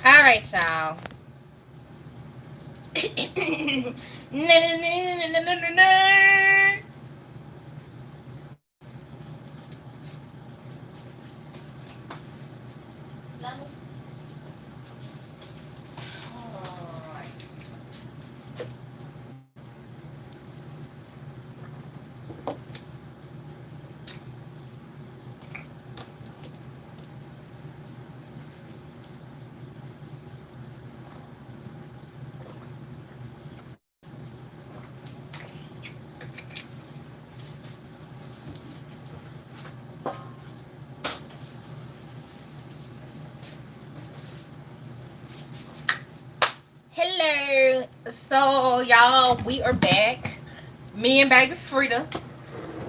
All right, y'all. Hello. So, y'all, we are back. Me and baby Frida.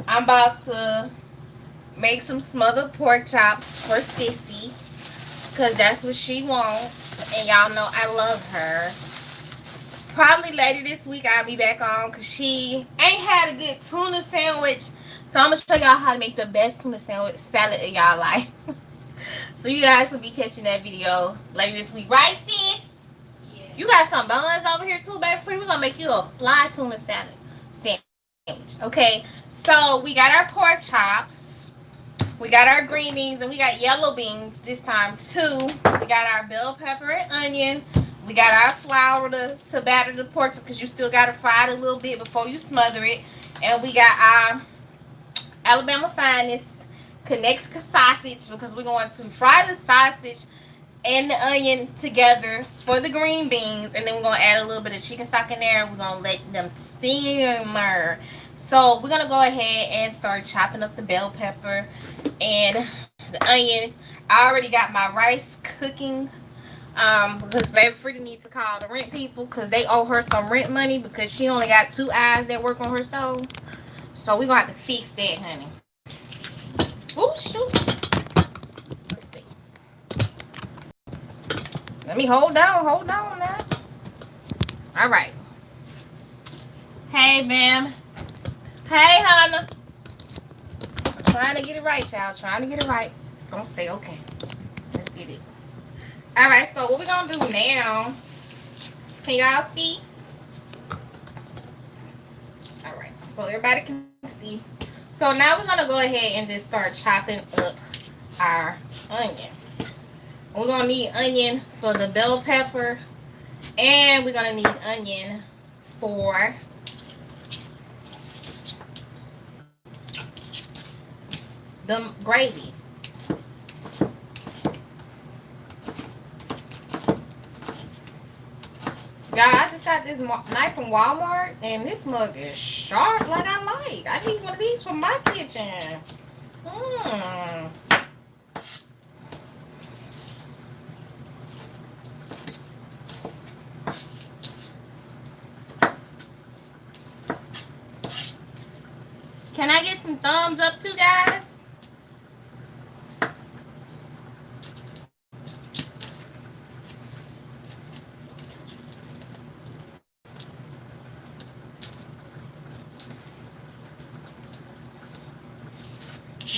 I'm about to make some smothered pork chops for Sissy. Because that's what she wants. And y'all know I love her. Probably later this week I'll be back on because she ain't had a good tuna sandwich. So I'm going to show y'all how to make the best tuna sandwich salad in y'all life. So you guys will be catching that video later this week. Right, sis? Yeah. You got some buns over here too, baby. We're going to make you a fly tuna salad sandwich. Okay? So we got our pork chops. We got our green beans. And we got yellow beans this time too. We got our bell pepper and onion. We got our flour to batter the pork because you still got to fry it a little bit before you smother it. And we got our Alabama Finest Connecticut sausage because we're going to fry the sausage and the onion together for the green beans. And then we're going to add a little bit of chicken stock in there. And we're going to let them simmer. So we're going to go ahead and start chopping up the bell pepper and the onion. I already got my rice cooking. Because baby Frida needs to call the rent people because they owe her some rent money because she only got 2 eyes that work on her stove. So we're going to have to fix that, honey. Oh, shoot. Let's see. Let me hold on now. All right. Hey, ma'am. Hey, Hannah. I'm trying to get it right, y'all. Trying to get it right. It's going to stay okay. Let's get it. All right, so what we're going to do now, can y'all see? All right, so everybody can see. So now we're going to go ahead and just start chopping up our onion. We're going to need onion for the bell pepper, and we're going to need onion for the gravy. Y'all, I just got this knife from Walmart, and this mug is sharp like I like. I need one of these for my kitchen. Can I get some thumbs up too, guys?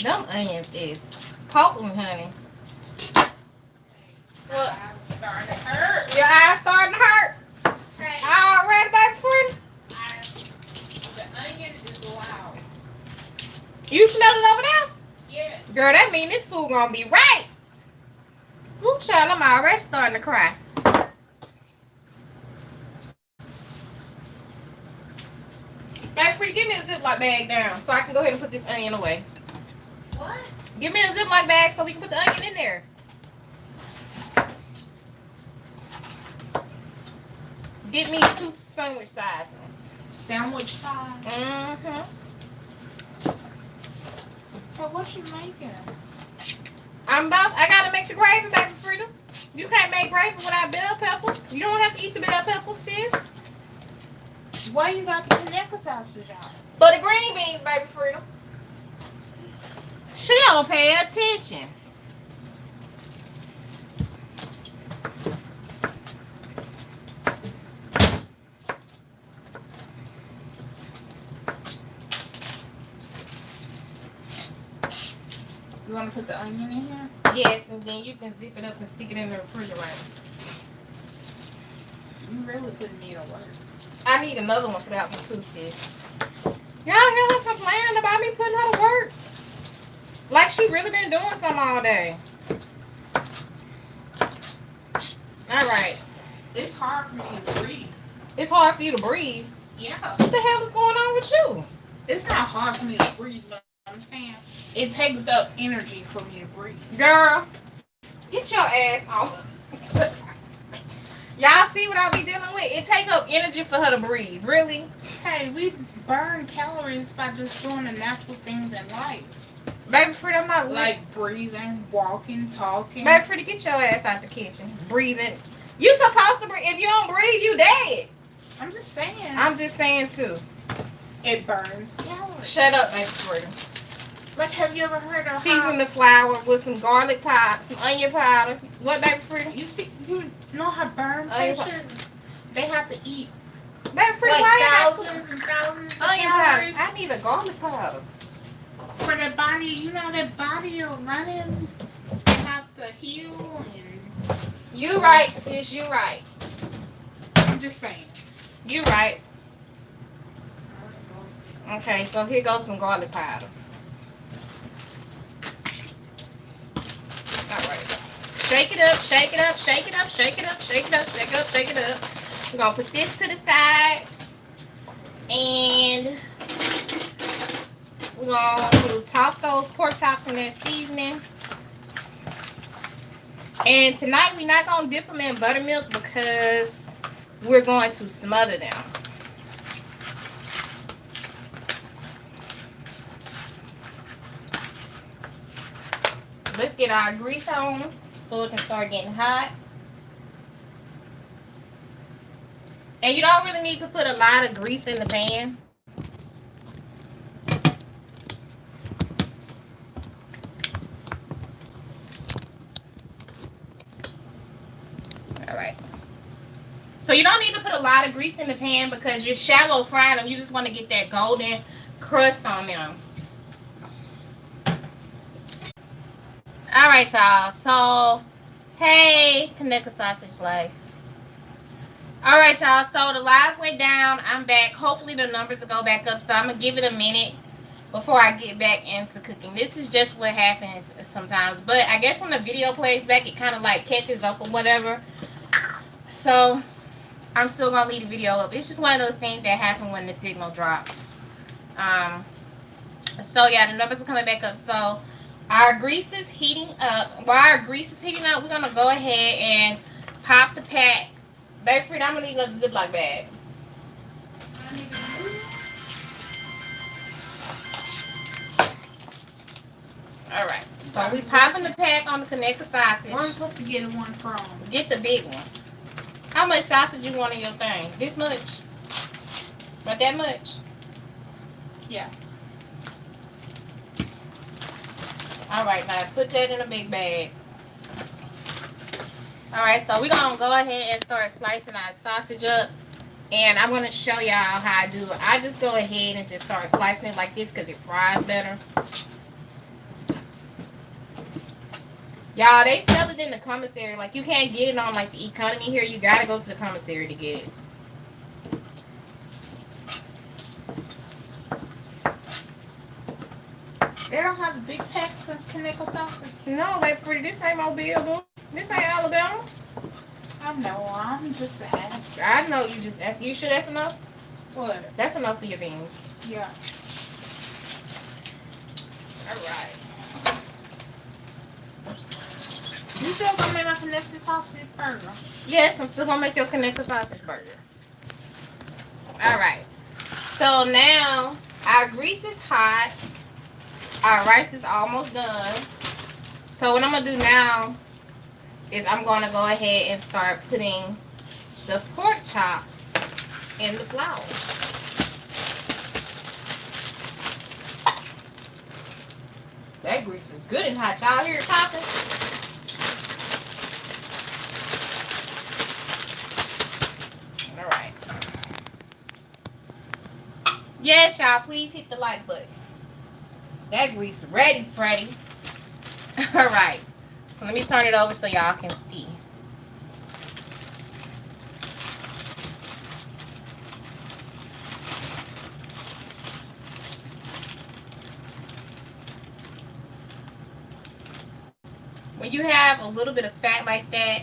Them onions is potent, honey. What? Starting to hurt. Your eyes starting to hurt? All right, baby friend? The onion is loud. You smell it over there? Yes. Girl, that mean this food gonna be right. Ooh, child, I'm already starting to cry. Baby friend, give me a Ziploc bag down so I can go ahead and put this onion away. What? Give me a Ziploc bag so we can put the onion in there. Get me 2 sandwich size ones. Sandwich size? Mm-hmm. So what you making? I gotta make the gravy, baby Frida. You can't make gravy without bell peppers. You don't have to eat the bell peppers, sis. Why you got the Connecticut sausage on? For the green beans, baby Frida. She don't pay attention. You want to put the onion in here? Yes, and then you can zip it up and stick it in the refrigerator. You really putting me to work. I need another one for that one too, sis. Y'all hear her complaining about me putting her to work? Like she really been doing something all day. All right. It's hard for me to breathe. It's hard for you to breathe. Yeah. What the hell is going on with you? It's not hard for me to breathe, but I'm saying it takes up energy for me to breathe. Girl, get your ass off. Y'all see what I be dealing with? It take up energy for her to breathe. Really? Hey, we burn calories by just doing the natural things in life. Baby Frida, I'm not like breathing, walking, talking. Baby Frida, get your ass out the kitchen. Breathing. You supposed to breathe. If you don't breathe, you dead. I'm just saying. I'm just saying too. It burns calories. Shut up, Baby Frida. Like, have you ever heard of season the flour with some garlic powder, some onion powder? What, Baby Frida? You know how burn patients, they have to eat Baby Frida, like why thousands and thousands of onion calories. powder? I need a garlic powder. For their body, you know, their body is running. They have to heal and... You right, sis, you right. I'm just saying. You right. Okay, so here goes some garlic powder. Alright. Shake it up, shake it up, shake it up, shake it up, shake it up, shake it up, shake it up. We're gonna put this to the side. And we're gonna toss those pork chops in that seasoning. And tonight we're not gonna dip them in buttermilk because we're going to smother them. Let's get our grease on so it can start getting hot. And you don't really need to put a lot of grease in the pan. All right. So you don't need to put a lot of grease in the pan because you're shallow frying them. You just want to get that golden crust on them. All right, y'all. So, hey, Kaneka Sausage Life. All right, y'all. So the live went down. I'm back. Hopefully the numbers will go back up. So I'm gonna give it a minute before I get back into cooking. This is just what happens sometimes. But I guess when the video plays back, it kind of like catches up or whatever. So I'm still gonna leave the video up. It's just one of those things that happen when the signal drops. So yeah, the numbers are coming back up. So our grease is heating up. While our grease is heating up, we're gonna go ahead and pop the pack. Baby Frida, I'm gonna need another Ziploc bag. Alright, so we popping the pack on the Kaneka sausage. Where are we supposed to get one from? Get the big one. How much sausage you want in your thing? This much? Not that much? Yeah. Alright, now put that in a big bag. Alright, so we're going to go ahead and start slicing our sausage up. And I'm going to show y'all how I do it. I just go ahead and just start slicing it like this because it fries better. Y'all, they sell it in the commissary. Like, you can't get it on, like, the economy here. You got to go to the commissary to get it. They don't have the big packs of Kaneka sausage. No, baby, pretty. This ain't Mobile, boo. This ain't Alabama. I know. I'm just asking. I know you just ask. You sure that's enough? What? That's enough for your beans. Yeah. All right. You still gonna make my Kaneka sausage burger? Yes, I'm still gonna make your Kaneka sausage burger. All right. So now our grease is hot. Our rice is almost done. So what I'm gonna do now is I'm gonna go ahead and start putting the pork chops in the flour. That grease is good and hot. Y'all hear it popping? All right. Yes, y'all, please hit the like button. That grease ready, Freddy. All right. So let me turn it over so y'all can see. When you have a little bit of fat like that,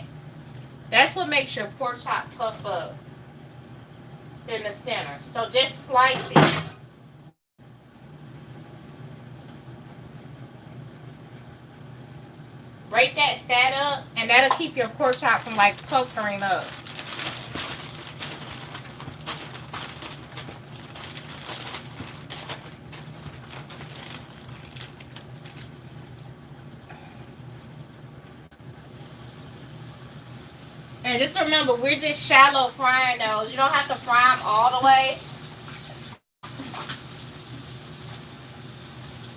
that's what makes your pork chop puff up in the center. So just slice it. Break that fat up, and that'll keep your pork chop from like puckering up. And just remember, we're just shallow frying those. You don't have to fry them all the way.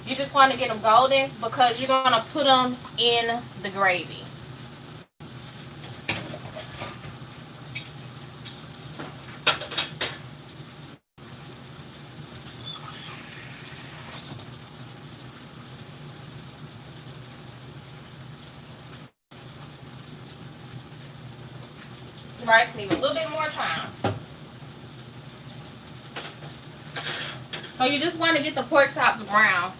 You just want to get them golden because you're going to put them in the gravy. Rice need a little bit more time. So you just want to get the pork chops brown.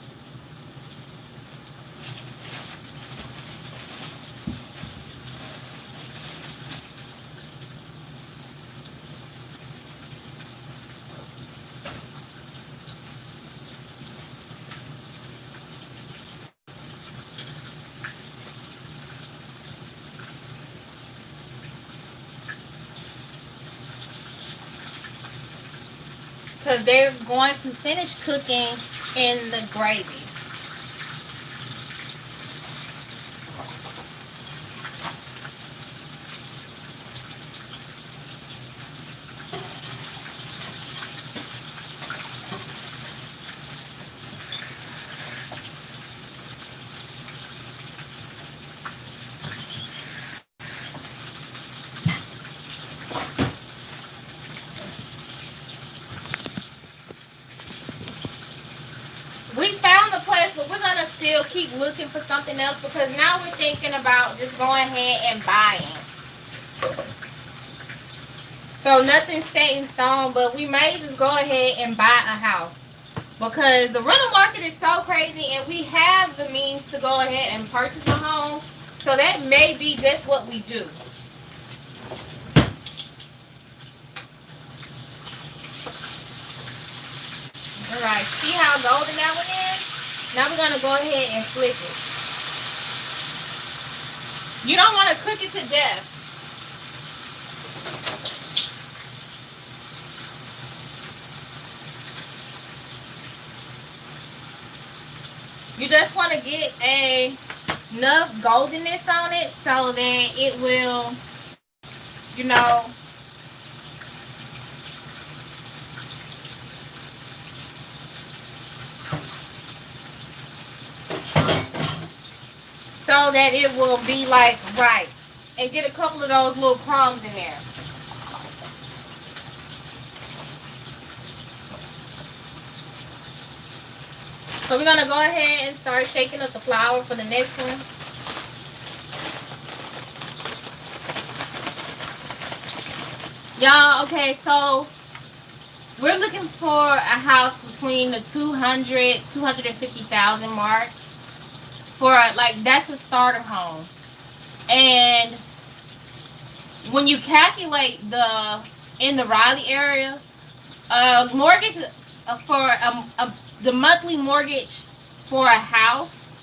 Because they're going to finish cooking in the gravy. We found a place, but we're going to still keep looking for something else because now we're thinking about just going ahead and buying. So nothing's set in stone, but we may just go ahead and buy a house because the rental market is so crazy and we have the means to go ahead and purchase a home. So that may be just what we do. Alright, see how golden that one is? Now we're going to go ahead and flip it. You don't want to cook it to death. You just want to get enough goldenness on it so that it will, you know, so that it will be like right. And get a couple of those little crumbs in there. So we're going to go ahead and start shaking up the flour for the next one. Y'all, okay, so we're looking for a house between the 250,000 mark. For like, that's a starter home. And when you calculate in the Raleigh area, mortgage for the monthly mortgage for a house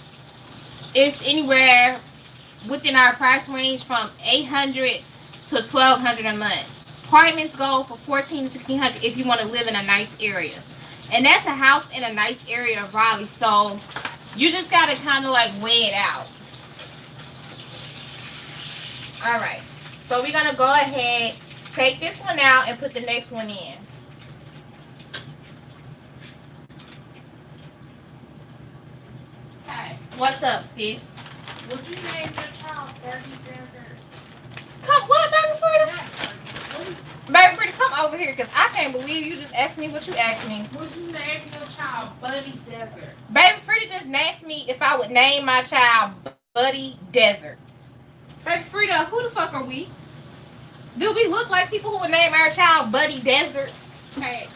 is anywhere within our price range from $800 to $1,200 a month. Apartments go for $1,400 to $1,600 if you want to live in a nice area, and that's a house in a nice area of Raleigh. So you just gotta kind of like weigh it out. All right, so we're gonna go ahead, take this one out, and put the next one in. Hey, What's up, sis? would you name your child Birdie Desert? Come, what, baby Frida? Not Birdie. Baby Frida, come over here, because I can't believe you just asked me what you asked me. Would you name your child Buddy Desert? Baby Frida just asked me if I would name my child Buddy Desert. Baby Frida, who the fuck are we? Do we look like people who would name our child Buddy Desert? Hey,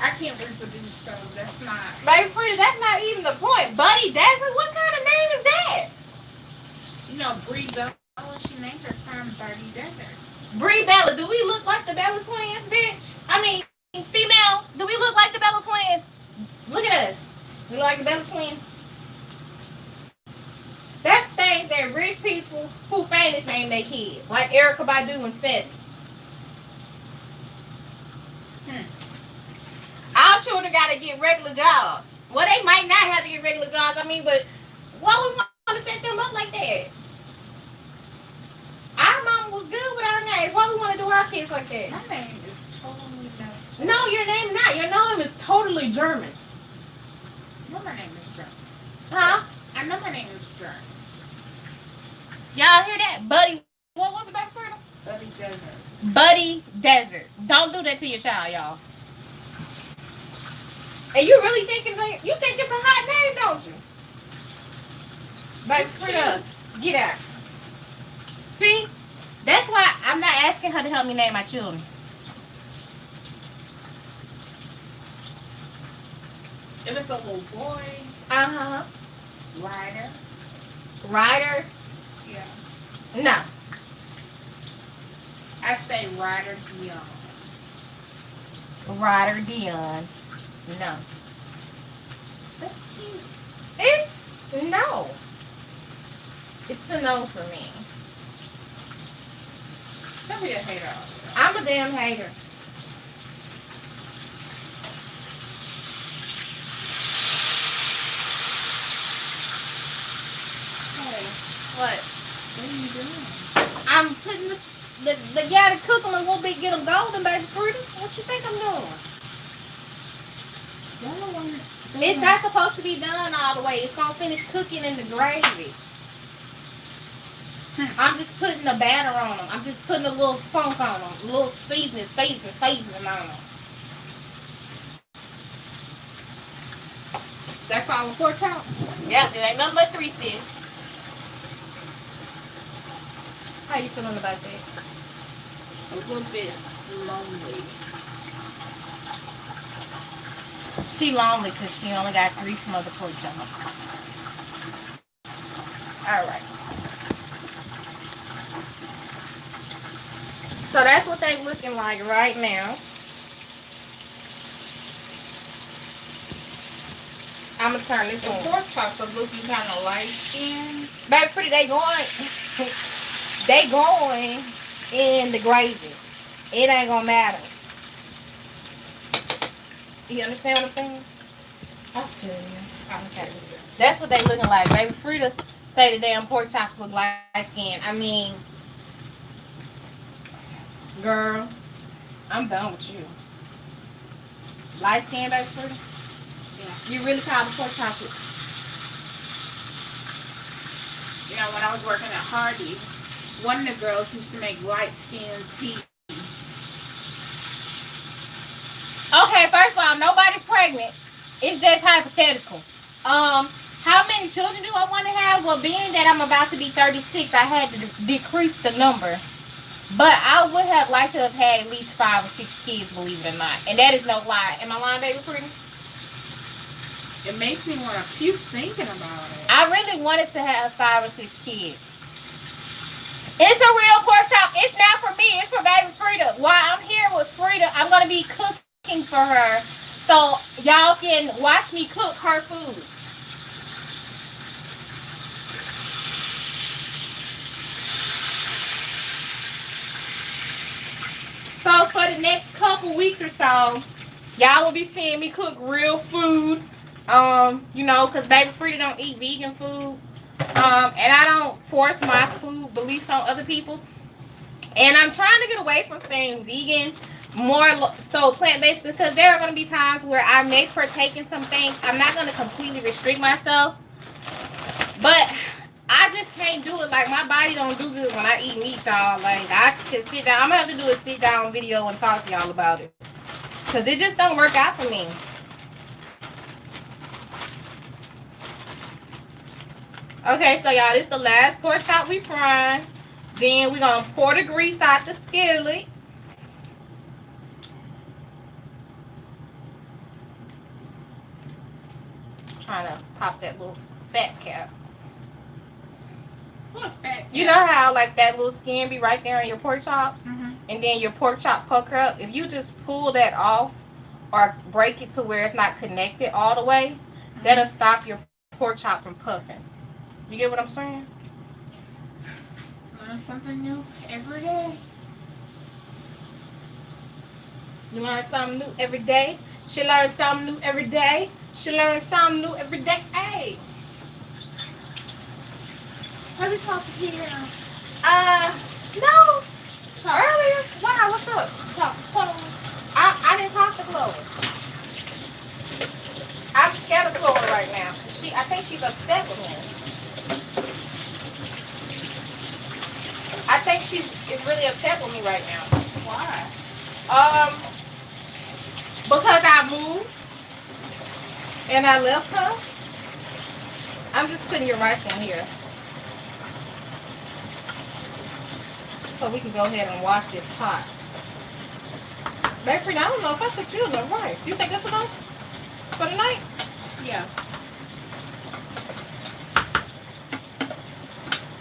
I can't reproduce, so that's not. Baby Frida, that's not even the point. Buddy Desert? What kind of name is that? the Bella Twins, bitch? I mean, female, do we look like the Bella Twins? Look at us. We look like the Bella Twins. That's things that rich people who famous name their kids, like Erica Badu and Seven. Our children gotta get regular jobs. Well, they might not have to get regular jobs. I mean, but why we want to set them up like that? Our mama was good with our names. Why we want to do our kids like that? My name is totally messed up. No, your name not. Your name is totally German. I know my name is German. Huh? I know my name is German. Y'all hear that? Buddy, what was it back for? Buddy Desert. Buddy Desert. Don't do that to your child, y'all. And you really thinking like, you think it's a hot name, don't you? Baby, free up. Get out. See? That's why I'm not asking her to help me name my children. If it's a little boy, Uh-huh. Ryder. Ryder? Yeah. No. I say Ryder Dion. Ryder Dion. No. That's cute. It's no. It's a no for me. Don't be a hater. I'm a damn hater. Hey, What? what are you doing? I'm putting the guy to cook them a little bit, get them golden, baby fruity. What you think I'm doing? It's not supposed to be done all the way. It's gonna finish cooking in the gravy. I'm just putting the batter on them. I'm just putting a little funk on them, a little seasoning on them. That's all the pork chop? Yep, it ain't nothing but 3 sis. How you feeling about that? A little bit lonely. She lonely because she only got 3 smothered pork chops. All right. So that's what they looking like right now. I'm gonna turn this The on. pork chops are looking kind of light skinned. Baby pretty, they going in the gravy. It ain't gonna matter. You understand what I'm saying? I feel you. Okay. That's what they looking like. Baby Frida say the damn pork chops look light skin. I mean, girl, I'm done with you. Light skin, baby Frida? Yeah. You really call the pork chops? You know, when I was working at Hardee's, one of the girls used to make light skinned tea. Okay, first of all, nobody's pregnant. It's just hypothetical. How many children do I want to have? Well, being that I'm about to be 36, I had to decrease the number. But I would have liked to have had at least 5 or 6 kids, believe it or not. And that is no lie. Am I lying, baby pretty? It makes me want to puke thinking about it. I really wanted to have 5 or 6 kids. It's a real pork chop. It's not for me. It's for baby Frida. While I'm here with Frida, I'm going to be cooking for her. So y'all can watch me cook her food. So for the next couple weeks or so, y'all will be seeing me cook real food. You know, because baby Frida don't eat vegan food. And I don't force my food beliefs on other people. And I'm trying to get away from staying vegan, more so plant-based, because there are going to be times where I may partake in some things. I'm not going to completely restrict myself, but I just can't do it. Like, my body don't do good when I eat meat, y'all. Like, I can sit down. I'm going to have to do a sit-down video and talk to y'all about it, because it just don't work out for me. Okay, so y'all, this is the last pork chop we frying. Then we're going to pour the grease out the skillet. Trying to pop that little fat cap. What fat You know how like that little skin be right there on your pork chops, Mhm. and then your pork chop pucker up. If you just pull that off or break it to where it's not connected all the way, that'll Mhm. stop your pork chop from puffing. You get what I'm saying? Learn something new every day. You learn something new every day. She learns something new every day. She learns something new every day. Hey, Let me talk to here. uh, no, Talk, earlier. Wow, what's up? talk to Chloe. I didn't talk to Chloe. I'm scared of Chloe right now. I think she's upset with me. I think she is really upset with me right now. Why? Um, because I moved and I left her. I'm just putting your rice in here so we can go ahead and wash this pot. Bakery, I don't know if I put you in the rice. You think that's enough for the night? Yeah.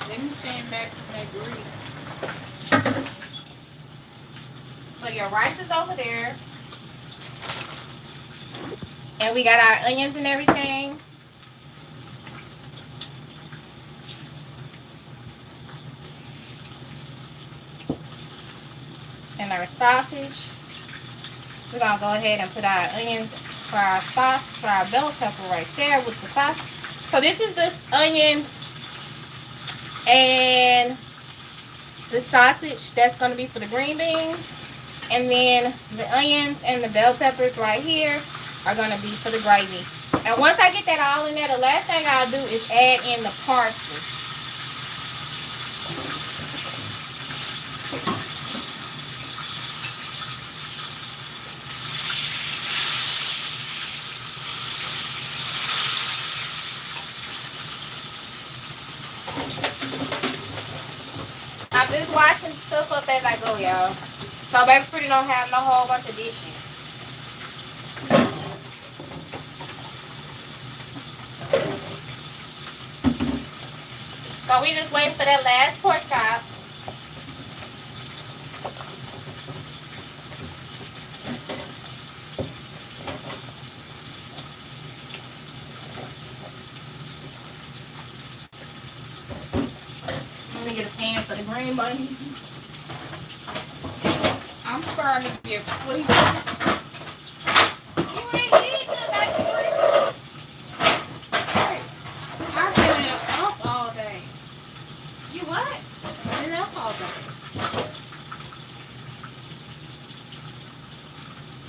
Let me stand back from that grease. So your rice is over there. And we got our onions and everything. And our sausage. We're going to go ahead and put our onions for our sauce, for our bell pepper right there with the sauce. So this is the onions and the sausage that's going to be for the green beans. And then the onions and the bell peppers right here are going to be for the gravy. And once I get that all in there, the last thing I'll do is add in the parsley. I'm just washing stuff up as I go, y'all. So baby pretty don't have no whole bunch of dishes. So we just waiting for that last pork chop. Let me get a pan for the green beans. I'm starting to get sleepy. You ain't eating nothing, baby. I've been up all day. You what? I've been up all day.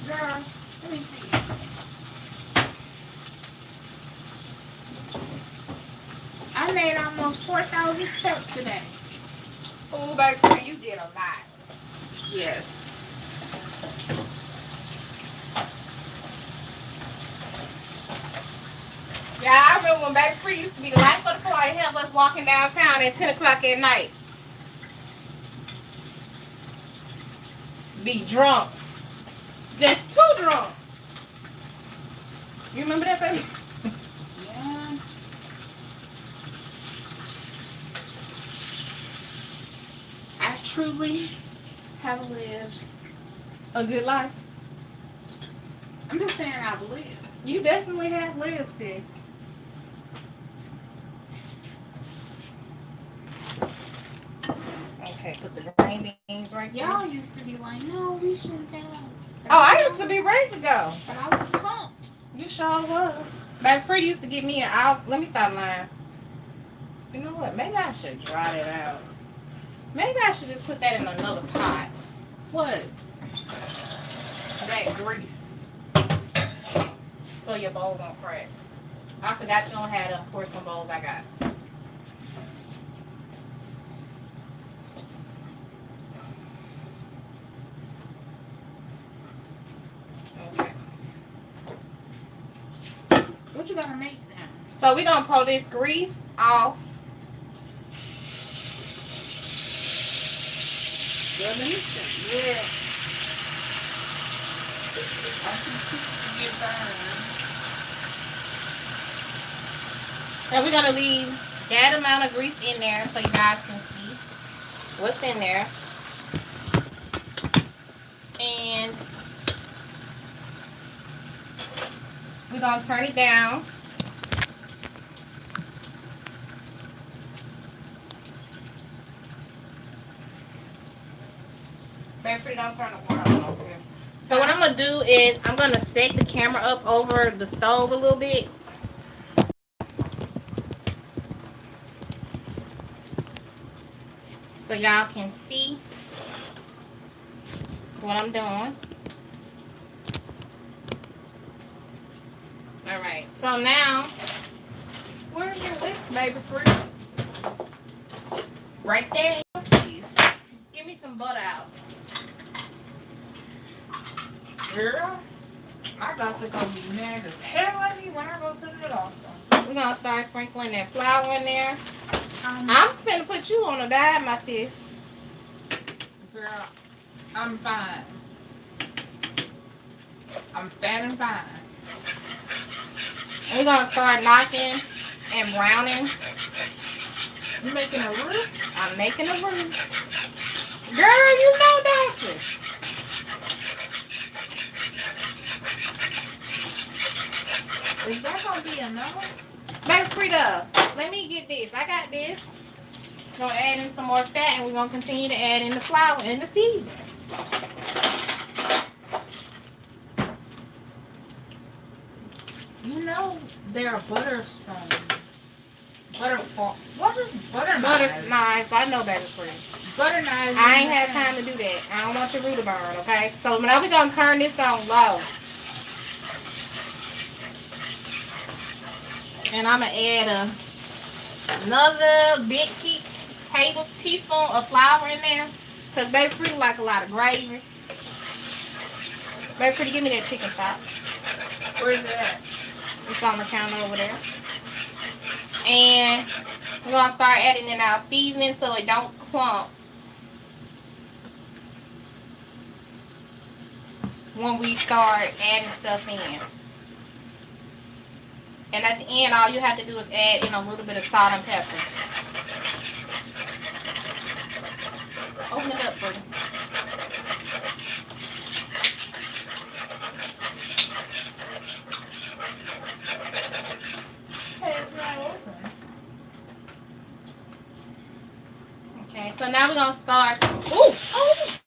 Girl, let me see. I made almost 4,000 steps today. Oh, baby, you did a lot. Yes. Yeah, I remember when Baby Free used to be the life of the party, have us walking downtown at 10 o'clock at night. Be drunk. Just too drunk. You remember that, baby? Yeah. I truly have lived. A good life. I'm just saying I've lived. You definitely have lived, sis. Okay, put the green beans right there. Y'all used to be like, no, we shouldn't go. Oh, I used to be ready to go. But I was pumped. You sure was. Baby Free used to give me an out. Let me stop lying. You know what? Maybe I should dry it out. Maybe I should just put that in another pot. What? That grease. So your bowl won't crack. I forgot you don't have them porcelain bowls I got. Okay. What you gonna make now? So we're gonna pull this grease off. Well, let me see. Yeah. I can get burned. And we're gonna leave that amount of grease in there so you guys can see what's in there. And we're going to turn it down. Baby, don't turn the water on over here. So what I'm going to do is I'm going to set the camera up over the stove a little bit. So y'all can see what I'm doing. Alright, so now, where's your whisk, baby fruit? Right there in your face. Give me some butter out. Girl, my doctor gonna be mad as hell at me when I go to the doctor. We're gonna start sprinkling that flour in there. I'm finna put you on a diet, my sis. Girl, I'm fine. I'm fat and fine. We're gonna start knocking and browning. You making a roux? I'm making a roux. Girl, you know, don't you? Is that gonna be enough? Baby Frida, let me get this. I got this. Gonna add in some more fat, and we're gonna continue to add in the flour and the seasoning. You know there are butter spoons. Butter fork. What is butter Butter knives? knives. I know, baby Frida. Butter knives. I ain't have time to do that. I don't want your roux to burn, okay? So now we're gonna turn this on low. And I'm gonna add another big teaspoon of flour in there. Cause baby Frida like a lot of gravy. Baby Frida, give me that chicken stock. Where's it at? It's on the counter over there. And we're gonna start adding in our seasoning so it don't clump when we start adding stuff in. And at the end, all you have to do is add in a little bit of salt and pepper. Open it up, buddy. Hey, it's not open. Okay, so now we're gonna start. Ooh! Oh!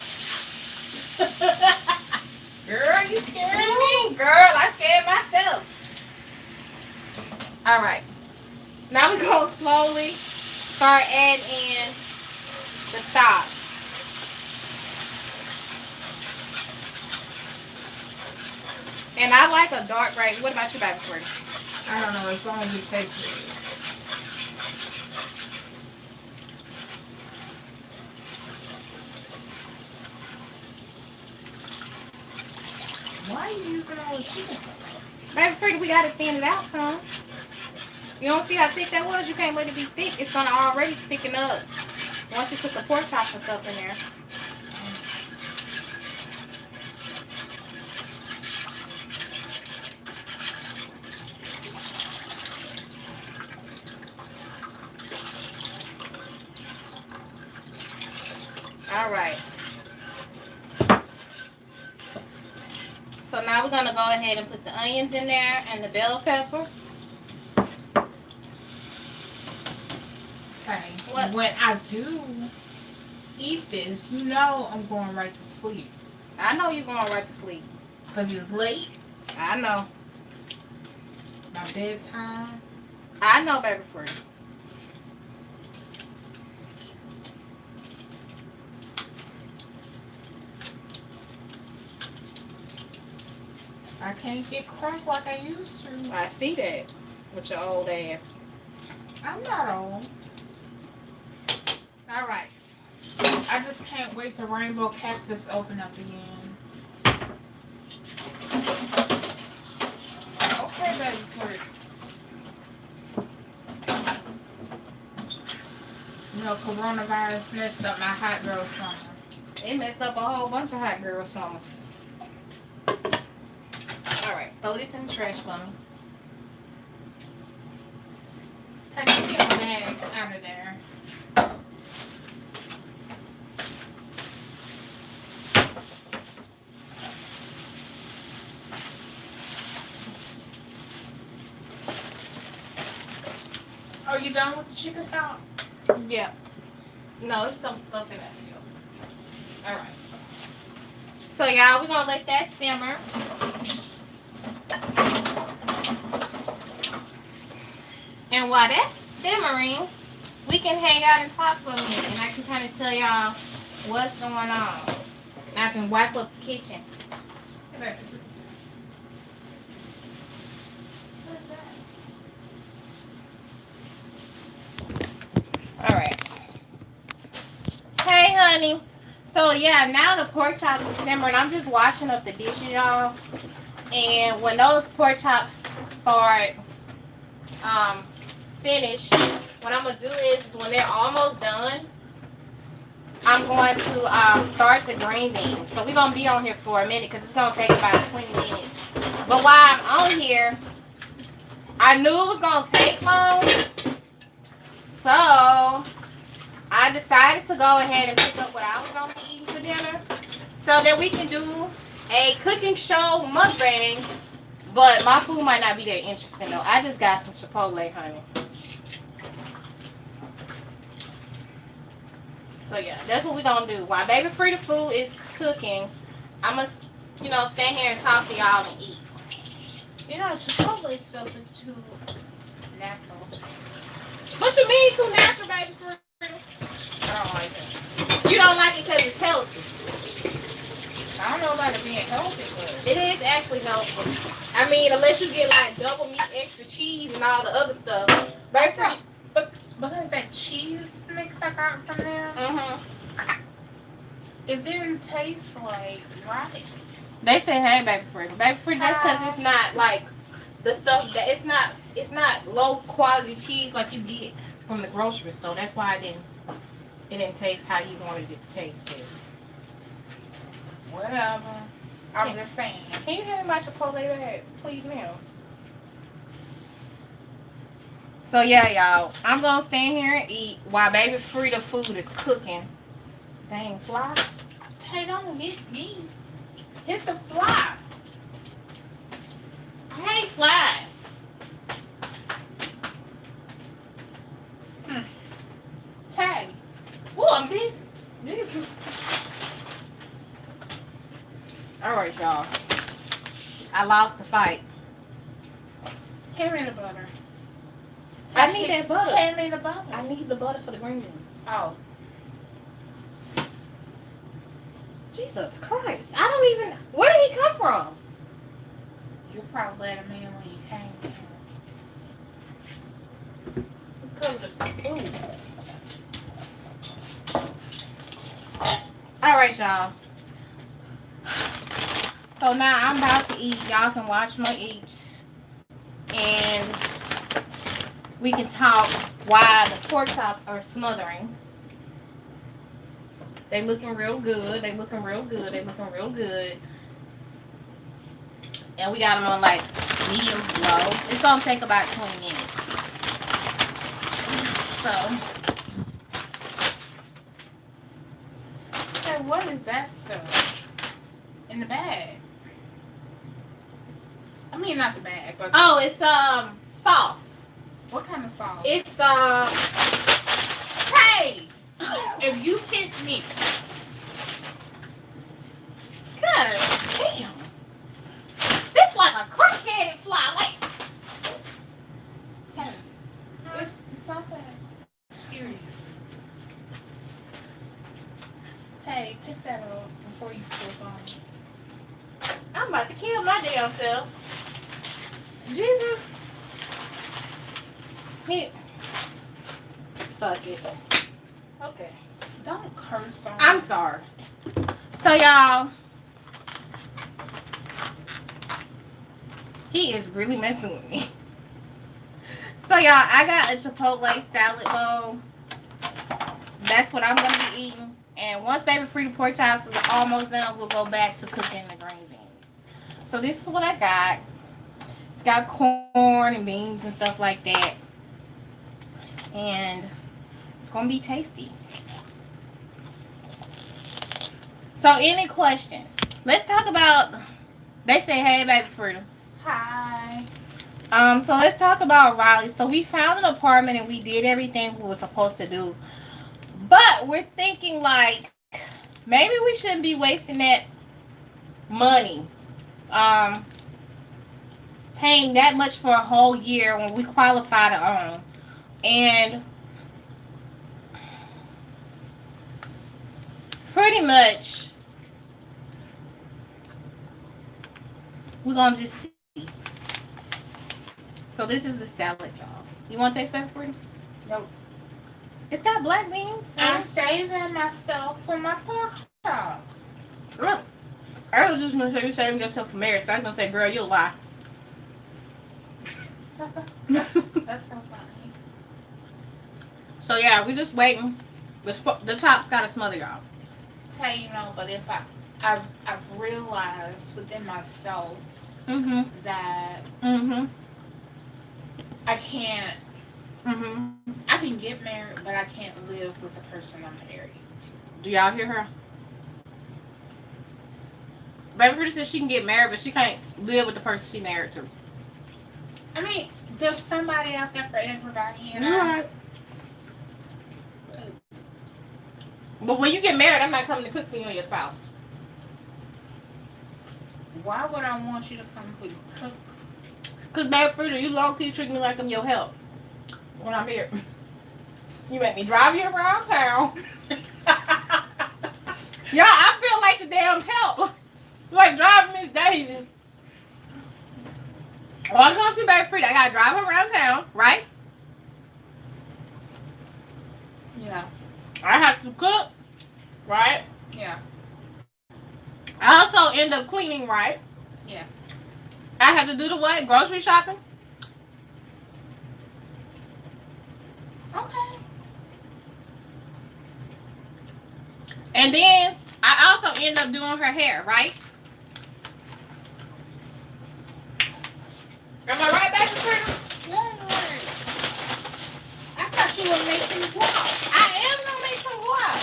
Girl, you scared Ooh, girl, I scared myself. All right. Now we're gonna slowly start adding in the stock. And I like a dark gravy. What about you, baby Frida? I don't know. It's going to be tasty. Why are you using all the chicken? Baby Frida, we gotta thin it out some. You don't see how thick that was? You can't let it be thick. It's gonna already thicken up once you put the pork chops and stuff in there. All right. So now we're gonna go ahead and put the onions in there and the bell pepper. Okay. What? When I do eat this, you know I'm going right to sleep. I know you're going right to sleep. Because it's late. I know. My bedtime. I know, baby Frida. I can't get crunk like I used to. I see that with your old ass. I'm not old. All right. I just can't wait to rainbow cactus open up again. Okay, baby, Kurt. You know, coronavirus messed up my hot girl summer. It messed up a whole bunch of hot girl summers. All right, throw this in the trash for me. Take it in the bag. you done with the chicken stock? Yeah. No, it's some stuff in that still. All right. So y'all, we're gonna let that simmer. And while that's simmering, we can hang out and talk for a minute, and I can kind of tell y'all what's going on. I can wipe up the kitchen. What is that? All right. Hey, honey. So yeah, now the pork chops are simmered. I'm just washing up the dishes, y'all. And when those pork chops start finish, what I'm gonna do is when they're almost done, I'm going to start the green beans. So we're gonna be on here for a minute because it's gonna take about 20 minutes. But while I'm on here, I knew it was gonna take long, so I decided to go ahead and pick up what I was gonna be eating for dinner, so that we can do a cooking show mukbang. But my food might not be that interesting though. I just got some Chipotle, honey. So yeah, that's what we're gonna do. While baby Frida food is cooking, I'm gonna, stand here and talk to y'all and eat. Chipotle stuff is too natural. What you mean too natural, baby Frida? I don't like it. You don't like it because it's healthy. I don't know about it being healthy, but It is actually healthy. I mean, unless you get like double meat, extra cheese, and all the other stuff. Baby Frida. but because that cheese mix I got from them, it didn't taste like right. They say, hey, baby Frida. Baby Frida, that's because it's not like the stuff that it's not low quality cheese like you get from the grocery store. That's why it didn't taste how you wanted it to taste, sis. Whatever. I'm just saying. Can you hand me my Chipotle bags, please, ma'am? So yeah, y'all, I'm gonna stand here and eat while baby Frida food is cooking. Dang, fly. Tay, don't hit me. Hit the fly. I hate flies. Tay. Oh, I'm busy. Jesus. Alright, y'all. I lost the fight. Hand me the butter. I need that butter. Hand me the butter. I need the butter for the green beans. Oh. Jesus Christ. I don't even... Where did he come from? You probably let him in when you came in. He comes to some food. Alright, y'all. So now I'm about to eat. Y'all can watch my eats. And we can talk while the pork chops are smothering. They looking real good. They looking real good. They looking real good. And we got them on like medium low. It's gonna take about 20 minutes. So. Hey, what is that stuff? In the bag? I mean, not the bag, but... Oh, it's sauce. What kind of sauce? It's Hey! If you hit me... God damn. This like a crook-headed fly. Like... Hey, it's not that serious. Tay, pick that up before you slip on. I'm about to kill my damn self. Jesus. Fuck it. Okay. Don't curse on I'm me. sorry. So y'all, he is really messing with me. So y'all, I got a Chipotle salad bowl. That's what I'm gonna be eating. And once baby Frida pork chops is almost done, we'll go back to cooking the green beans. So this is what I got. It's got corn and beans and stuff like that. And it's gonna be tasty. So any questions? Let's talk about, they say, hey baby Frida. Hi. So let's talk about Riley. So we found an apartment and we did everything we were supposed to do. But we're thinking like maybe we shouldn't be wasting that money. Um, Paying that much for a whole year when we qualify to own. And pretty much we're gonna just see. So this is the salad, y'all. You want to taste that for you? Nope. It's got black beans. I'm saving myself for my pork chops. Look, I was just gonna say you're saving yourself for marriage. I was gonna say, girl, you'll lie. That's so funny. So yeah, we're just waiting. The chop's gotta smother, y'all. Tell you know, but if I've realized within myself that I can't. I can get married, but I can't live with the person I'm married to. Do y'all hear her? Baby Pretty says she can get married, but she can't live with the person she married to. I mean, there's somebody out there for everybody, you know. You're right. But when you get married, I'm not coming to cook for you and your spouse. Why would I want you to come cook? Cause Baby Frida, you long key treat me like I'm your help when I'm here. You make me drive you around town. Yeah, I feel like the damn help. Like driving Miss Daisy. Well, I'm gonna see Baby Frida. I gotta drive her around town, right? Yeah. I have to cook, right? Yeah. I also end up cleaning, right? Yeah. I have to do the what? Grocery shopping? Okay. And then I also end up doing her hair, right? Am I right, Baby Frida? Yeah, you're right. I thought you were making guac. I am gonna make some guac.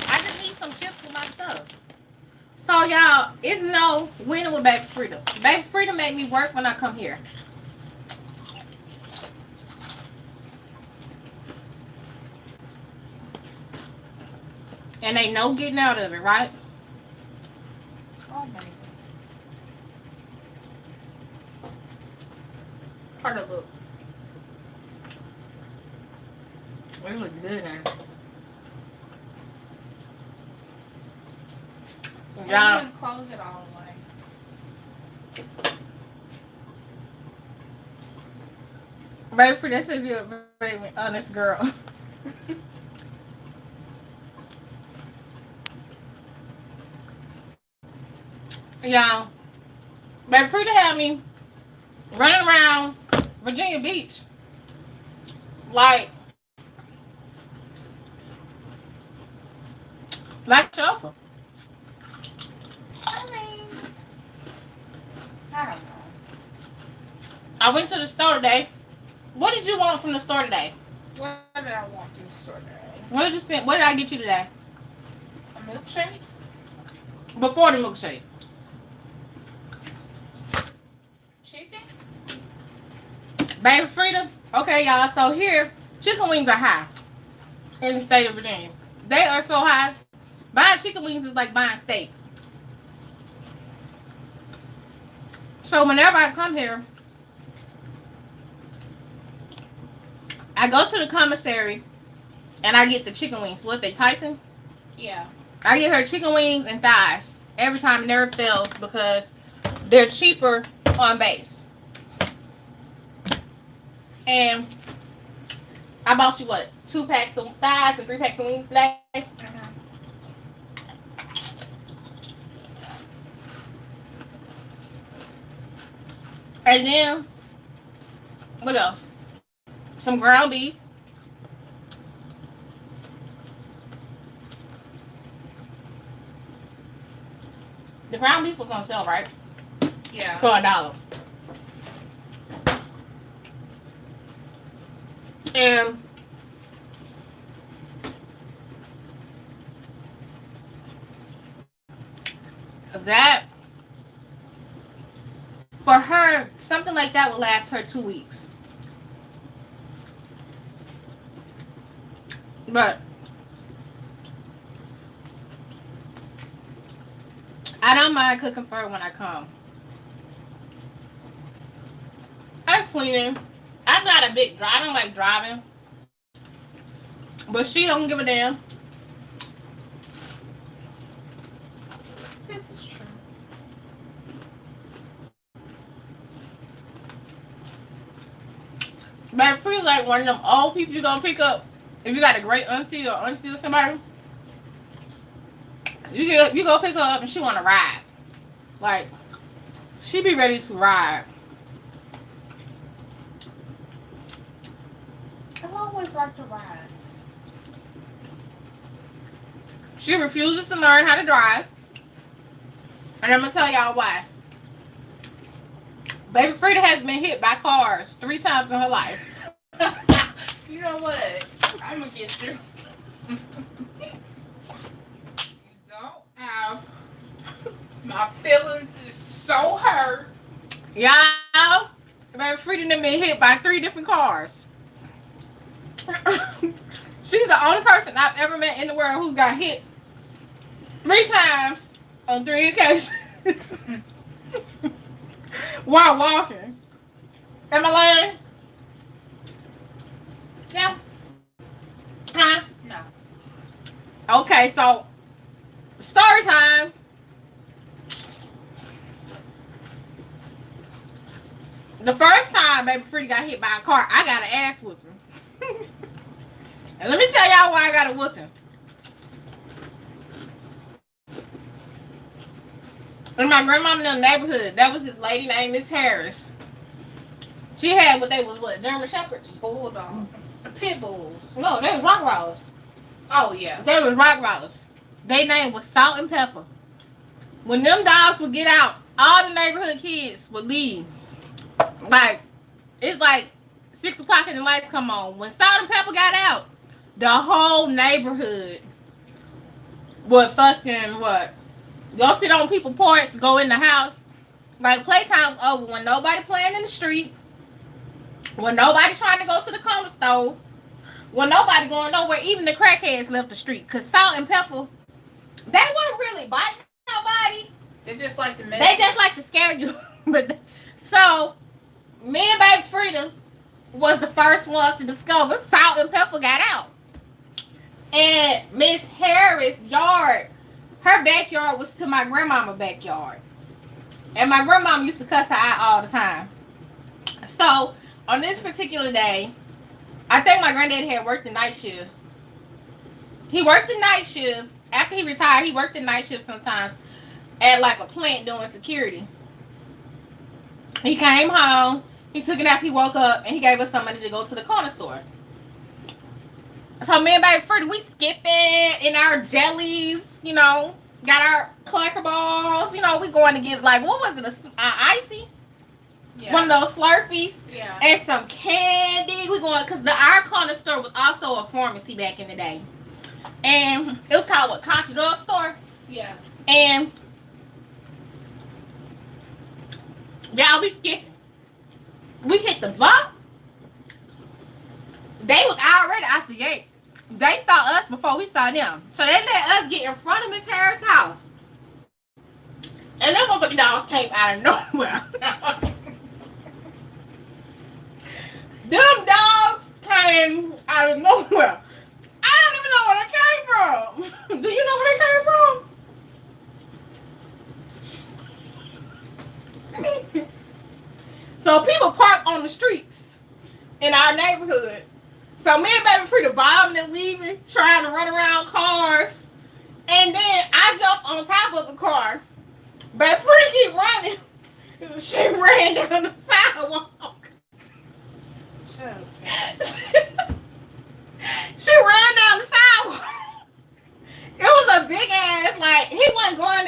I just need some chips for my stuff. So y'all, it's no winning with Baby Frida. Baby Frida make me work when I come here. And ain't no getting out of it, right? Oh my God. Part of it. It looks good now. Yeah. You can close it all the way. Baby Frida said you're a very honest girl. Y'all, Baby Frida had me running around Virginia Beach like chauffeur. I mean, I don't know. I went to the store today. What did you want from the store today? What did I want from the store today? What did you send? What did I get you today? A milkshake? Before the milkshake. Chicken? Baby Frida. Okay, y'all. So here, chicken wings are high in the state of Virginia. They are so high. Buying chicken wings is like buying steak. So whenever I come here, I go to the commissary and I get the chicken wings. What they Tyson? Yeah. I get her chicken wings and thighs. Every time it never fails because they're cheaper on base. And I bought you what? 2 packs of thighs and 3 packs of wings today? And then, what else? Some ground beef. The ground beef was on sale, right? Yeah. For $1. And that For her, something like that would last her 2 weeks. But I don't mind cooking for her when I come. I'm cleaning. I'm not a big driver. I don't like driving. But she don't give a damn. This is true. But Free's like one of them old people you gonna pick up. If you got a great auntie or somebody, you go pick her up and she wanna ride. Like, she be ready to ride. I've always liked to ride. She refuses to learn how to drive. And I'm gonna tell y'all why. Baby Frida has been hit by cars 3 times in her life. You know what? I'm gonna get you. You don't have my feelings is so hurt. Y'all, Baby Frida done been hit by 3 different cars. She's the only person I've ever met in the world who's got hit 3 times on 3 occasions while walking. Am I lying? Yeah. Huh? No. Okay, so story time. The first time Baby Frida got hit by a car, I got an ass whooping. And let me tell y'all why I got a whooping. In my grandmama's neighborhood, that was this lady named Miss Harris. She had what, German Shepherds? Bulldogs. Pit bulls. No, they was Rottweilers. Oh, yeah. They was Rottweilers. Their name was Salt and Pepper. When them dogs would get out, all the neighborhood kids would leave. Like, it's like 6 o'clock and the lights come on. When Salt and Pepper got out, the whole neighborhood would fucking what? Go sit on people's porch, go in the house. Like, playtime's over when nobody playing in the street. When nobody trying to go to the corner store. When nobody going nowhere. Even the crackheads left the street. Because Salt and Pepper, they weren't really biting nobody. They just like to mess. They just like to scare you. But so, me and Baby Frida was the first ones to discover Salt and Pepper got out. And Miss Harris' yard, her backyard was to my grandmama's backyard. And my grandmama used to cuss her out all the time. So, on this particular day, I think my granddad had worked the night shift. He worked the night shift. After he retired, he worked the night shift sometimes at like a plant doing security. He came home, he took a nap, he woke up, and he gave us some money to go to the corner store. So me and Baby Frida, we skipping in our jellies, you know, got our Clacker balls, you know, we going to get like, what was it, icy? Yeah. One of those Slurpees. Yeah. And some candy. We going, because our corner store was also a pharmacy back in the day. And it was called what, Country Drug Store? Yeah. And y'all, we skipping. We hit the block. They was already out the gate. They saw us before we saw them. So they let us get in front of Miss Harris' house. And them motherfucking dogs came out of nowhere. Them dogs came out of nowhere. I don't even know where they came from. Do you know where they came from? So people park on the streets in our neighborhood. So me and Baby Frida bobbing and weaving, trying to run around cars. And then I jump on top of the car. Baby Frida keep running. She ran down the sidewalk. She ran down the sidewalk. It was a big ass, like, he wasn't going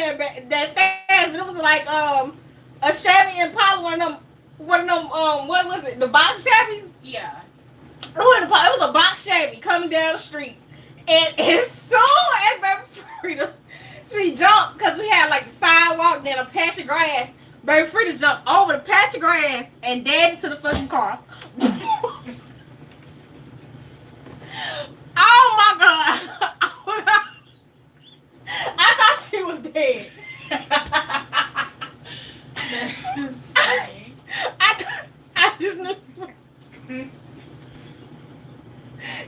that fast, but it was like a Chevy Impala, one of them, what was it, the box Chevys? Yeah. It was a box Chevy coming down the street. And as soon as Baby Frida, she jumped, because we had like the sidewalk, then a patch of grass. Baby Frida jumped over the patch of grass and dead into the fucking car. Oh my god. I thought she was dead. That's funny. I just knew.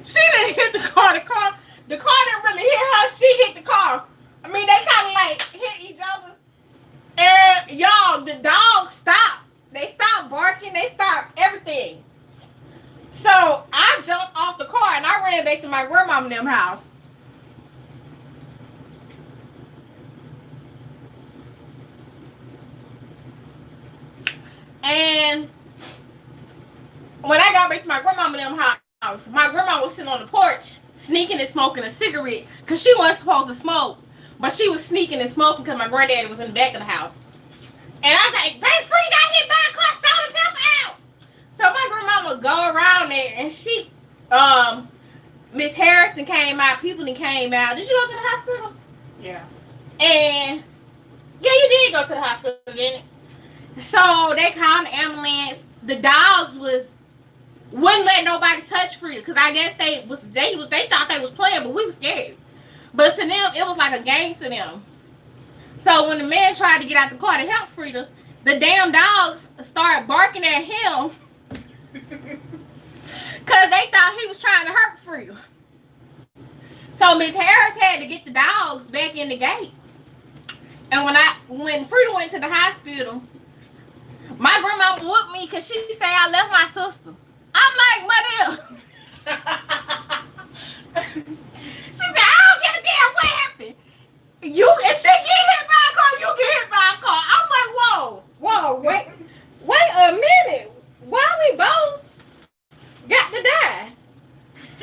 She didn't hit the car. The car didn't really hit her. She hit the car. I mean, they kind of like hit each other. And y'all, the dogs stopped. They stopped barking. They stopped everything. So I jumped off the car and I ran back to my grandmama and them house. And when I got back to my grandmama and them house, my grandma was sitting on the porch sneaking and smoking a cigarette because she wasn't supposed to smoke. But she was sneaking and smoking because my granddaddy was in the back of the house. And I was like, baby, Free got hit by a car, soda pepper out. So my grandma would go around there and she, Miss Harrison came out, people came out. Did you go to the hospital? Yeah. And, yeah, you did go to the hospital, didn't it? So they called the ambulance. The dogs wouldn't let nobody touch Frida because I guess they thought they was playing, but we was scared. But to them, it was like a game to them. So when the man tried to get out the car to help Frida, the damn dogs started barking at him because they thought he was trying to hurt Frida. So Miss Harris had to get the dogs back in the gate. And when Frida went to the hospital, my grandma whooped me because she said I left my sister. I'm like, what She said, I don't give a damn what happened. If she get hit by a car, you get hit by a car. I'm like, wait a minute. Why we both got to die?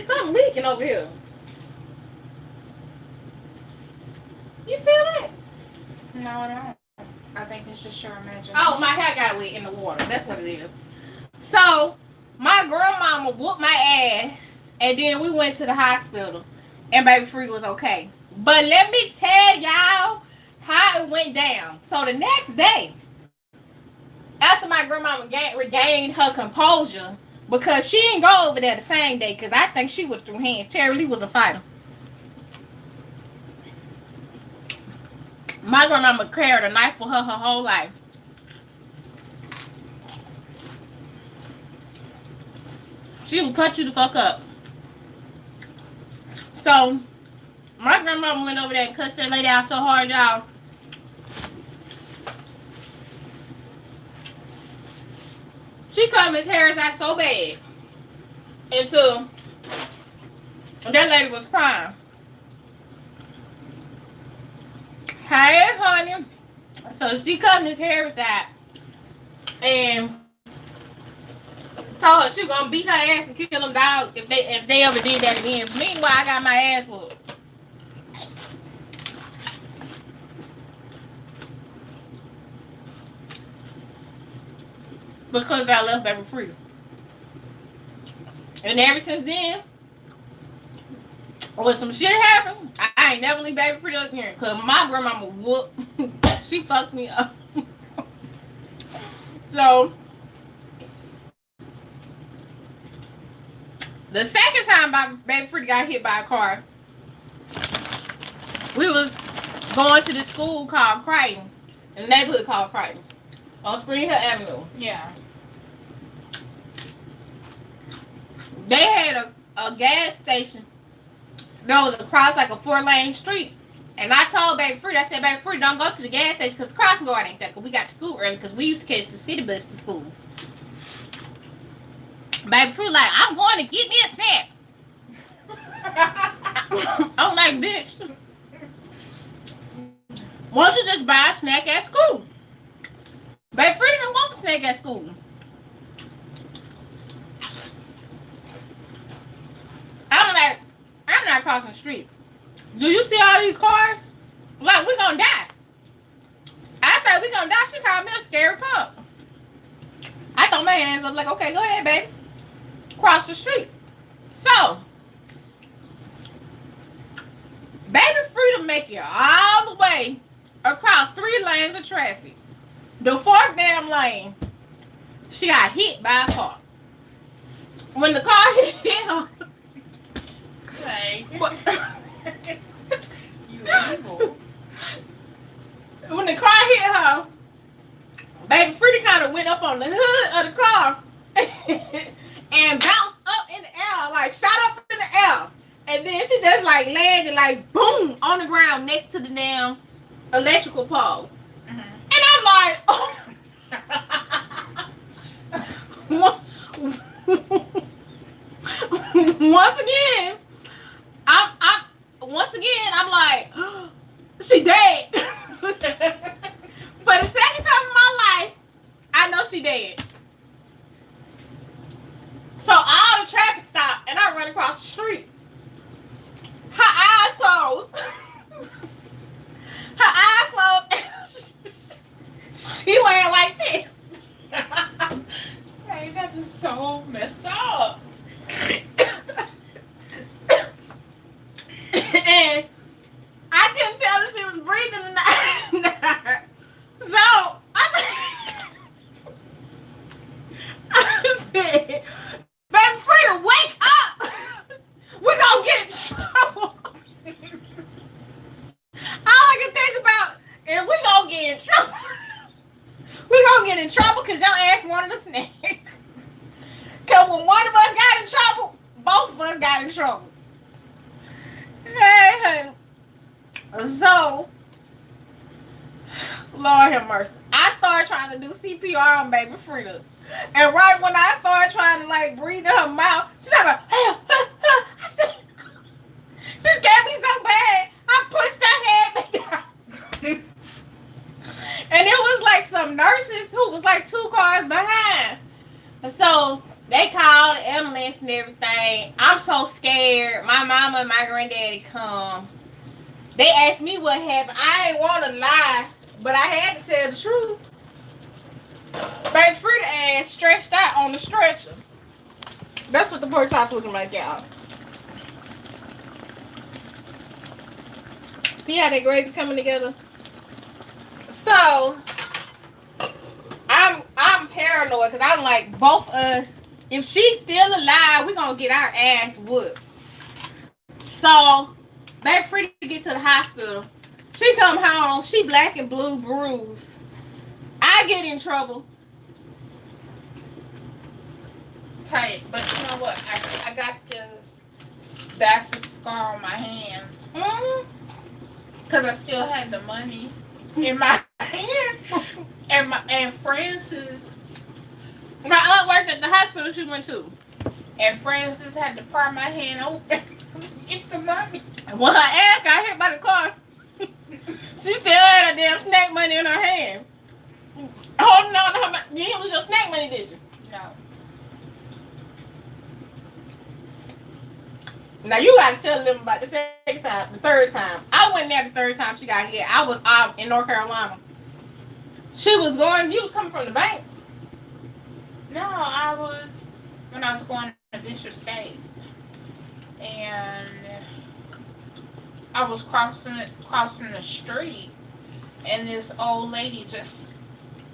Something leaking over here. You feel it? No, I don't. I think it's just your imagination. Oh, my hair got wet in the water. That's what it is. So, my grandmama whooped my ass, and then we went to the hospital, and baby Free was okay. But let me tell y'all how it went down. So the next day, after my grandmama regained her composure, because she didn't go over there the same day, because I think she was through hands. Cherry Lee was a fighter. My grandmama carried a knife for her whole life. She would cut you the fuck up. So, my grandmama went over there and cussed that lady out so hard, y'all. She cut Miss Harris out so bad. Until that lady was crying. Hey, honey. So she cut Miss Harris out. And told her she was gonna beat her ass and kill them dogs if they ever did that again. Meanwhile, I got my ass whooped. Because I left baby Free. And ever since then, when some shit happened, I ain't never leave baby Free again. Cause my grandmama whooped. She fucked me up. So the second time baby Free got hit by a car, we was going to this school called Crichton, in the neighborhood called Crichton, on Spring Hill Avenue. Yeah. They had a gas station that was across like a 4-lane street. And I told baby Free, I said, baby Free, don't go to the gas station because the crossing guard ain't there. Because we got to school early because we used to catch the city bus to school. Baby Free like, I'm going to get me a snack. I'm like, bitch, why don't you just buy a snack at school? Baby Free didn't want a snack at school. I'm not crossing the street. Do you see all these cars? Like, we gonna die. I said we gonna die. She called me a scary punk. I throw my hands up like, okay, go ahead, baby. Cross the street. So, baby Freedom make it all the way across 3 lanes of traffic. The fourth damn lane, she got hit by a car. When the car hit her, Okay. but- You evil. when the car hit her, baby Frida kind of went up on the hood of the car and bounced up in the air, like shot up in the air. And then she just like landed like boom on the ground next to the damn electrical pole. Mm-hmm. And I'm like, oh. Once again, I'm like, she dead. For the second time in my life, I know she dead. So all the traffic stopped, and I run across the street. Her eyes closed. Her eyes closed. She laying like this. Hey, that is so messed up. And I couldn't tell if she was breathing or not. So I said, baby Frida, wake up. We're gonna get in trouble. All I can think about is we gonna get in trouble. We gonna get in trouble because your ass wanted a snack. Because when one of us got in trouble, both of us got in trouble. Hey, so, Lord have mercy. I started trying to do CPR on baby Frida. And right when I started trying to like breathe in her mouth, she's like, she scared me so bad, I pushed her head back down. And it was like some nurses who was like 2 cars behind. And so they called the ambulance and everything. I'm so scared. My mama and my granddaddy come. They asked me what happened. I ain't want to lie, but I had to tell the truth. Baby Frida ass stretched out on the stretcher. That's what the pork chop's looking like, y'all. See how that gravy coming together? So I'm paranoid because I'm like, both us, if she's still alive, we're gonna get our ass whooped. So baby Frida get to the hospital. She come home, she black and blue bruised. I get in trouble. Okay, but you know what? I got this. That's a scar on my hand. Because I still had the money in my hand. And Francis, My aunt worked at the hospital she went to. and Francis had to pry my hand open to get the money. And when her ass got hit by the car, she still had her damn snack money in her hand. Holding on to her money. You didn't lose your snack money, did you? No. Now you gotta tell them about the second time, the third time. I wasn't there the third time she got hit. I was in North Carolina. She was going, you was coming from the bank. No, when I was going to Bishop State. And I was crossing the street, and this old lady just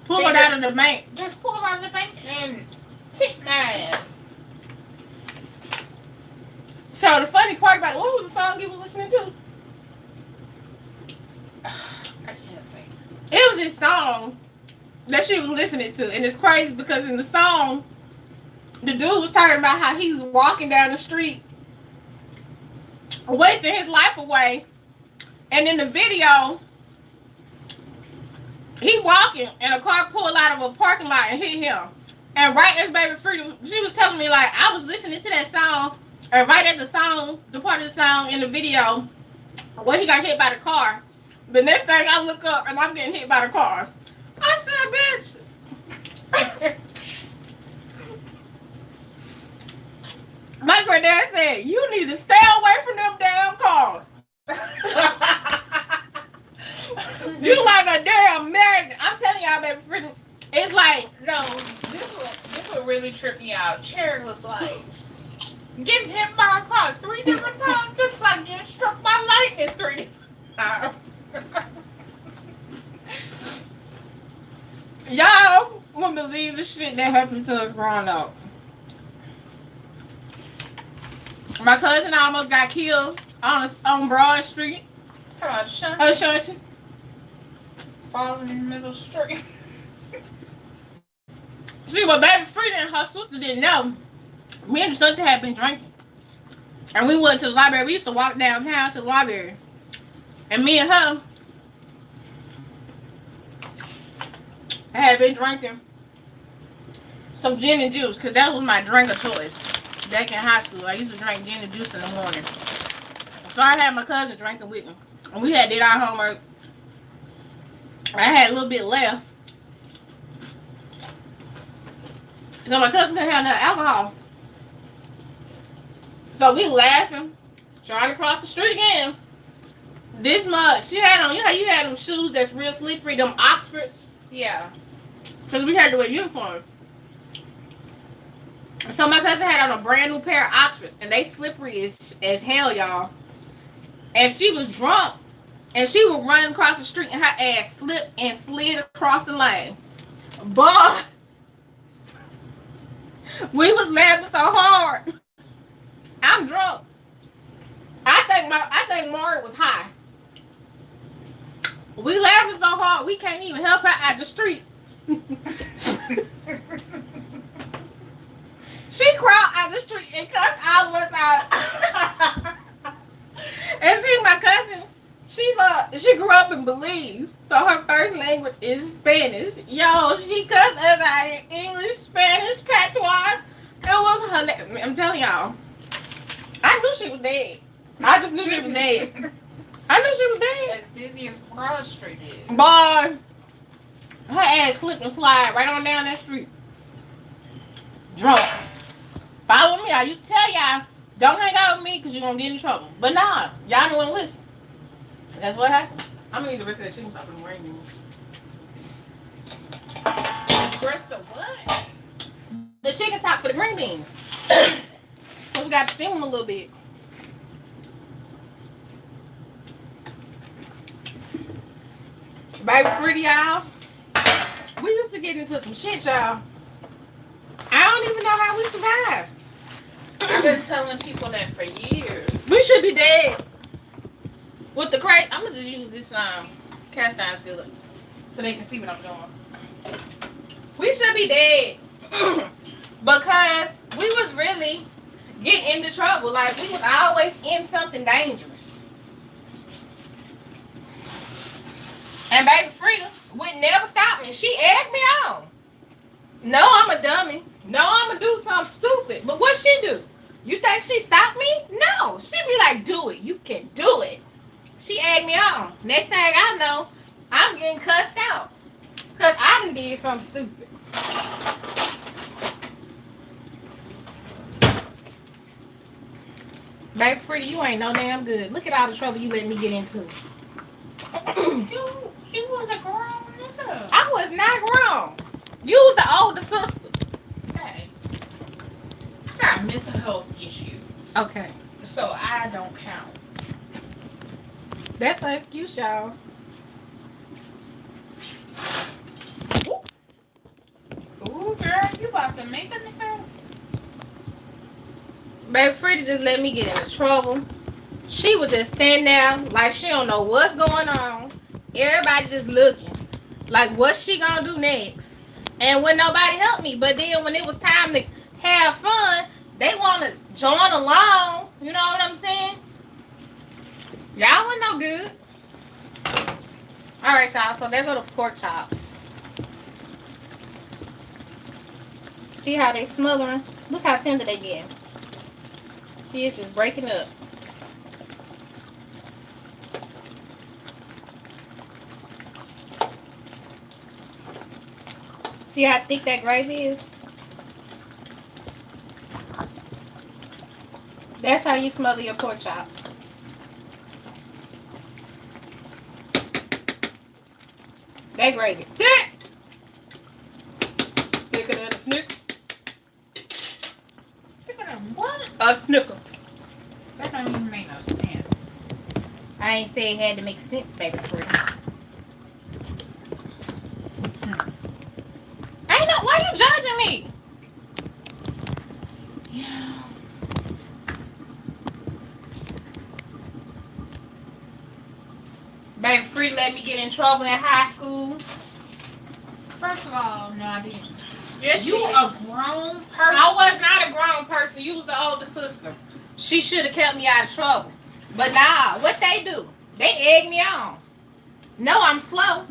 Pulled out of the bank. pulled out of the bank and hit my ass. So the funny part about it, what was the song you was listening to? I can't think. It was this song that she was listening to. And it's crazy because in the song, the dude was talking about how he's walking down the street, wasting his life away. And in the video, he walking and a car pulled out of a parking lot and hit him. And right as baby Frida, she was telling me, like, I was listening to that song, and right at the song, the part of the song in the video, when he got hit by the car, the next thing I look up and I'm getting hit by the car. I said, bitch. My granddad said, you need to stay away from them damn cars. You like a damn magnet. I'm telling y'all, baby, freaking, it's like, No, this would really trip me out. Cherry was like getting hit by a car 3 different times, just like getting struck by lightning 3 different times. wouldn't believe the shit that happened to us growing up. My cousin almost got killed on Broad Street. Come on, Shunty. Falling in the middle of the street. See, what baby Frida and her sister didn't know, me and the sister had been drinking. And we went to the library. We used to walk downtown to the library. And me and her had been drinking some gin and juice, because that was my drink of choice. Back in high school, I used to drink gin and juice in the morning. So I had my cousin drinking with me. And we had did our homework. I had a little bit left. So my cousin didn't have no alcohol. So we laughing, trying to cross the street again. This much. She had on, you know how you had them shoes that's real slippery, them Oxfords? Yeah. Because we had to wear uniforms. So my cousin had on a brand new pair of Oxfords, and they slippery as hell, y'all. And she was drunk, and she was running across the street, and her ass slipped and slid across the lane. But we was laughing so hard. I'm drunk. I think Maury was high. We laughing so hard we can't even help her out the street. She crawled out the street and cussed all of us out. And see, my cousin, she grew up in Belize, so her first language is Spanish. Yo, she cussed us out in English, Spanish, patois. It was hilarious. I'm telling y'all, I knew she was dead. I just knew she was dead. I knew she was dead. As busy as Broad Street is. Boy, her ass slipped and slide right on down that street. Drunk. Follow me. I used to tell y'all, don't hang out with me because you're going to get in trouble. But nah, y'all didn't want to listen. That's what happened. I'm going to eat the rest of that chicken sauce and green beans. Rest of what? The chicken stock for the green beans. So we got to steam them a little bit. Baby Fruity, y'all. We used to get into some shit, y'all. I don't even know how we survived. I've been telling people that for years. We should be dead. With the crate, I'm gonna just use this cast iron skillet so they can see what I'm doing. We should be dead because we was really getting into trouble. Like we was always in something dangerous. And baby Frida would never stop me. She egged me on. No, I'm a dummy. No, I'm gonna do something stupid. But what she do? You think she stopped me? No. She be like, do it. You can do it. She egged me on. Next thing I know, I'm getting cussed out. Because I done did something stupid. Baby Frida, you ain't no damn good. Look at all the trouble you let me get into. You was a grown nigga. I was not grown. You was the older sister. Hey, I got mental health issues, Okay. so I don't count. That's an excuse, y'all. Ooh, girl, you about to make a nigga. Baby Frida just let me get into trouble. She would just stand there like she don't know what's going on. Everybody just looking. Like, what's she gonna do next? And when nobody helped me. But then when it was time to have fun, they want to join along. You know what I'm saying? Y'all wasn't no good. Alright, y'all. So there go the pork chops. See how they smothering? Look how tender they get. See, it's just breaking up. See how thick that gravy is? That's how you smother your pork chops. That gravy. Thicker than a snicker. Thicker than what? A snicker. That don't even make no sense. I ain't say it had to make sense, baby, for you. Ain't no, me. Yeah. Baby Free let me get in trouble in high school. First of all, no, I didn't. Yes, You a grown person. I was not a grown person. You was the older sister. She should have kept me out of trouble. But nah, what they do? They egg me on. No, I'm slow.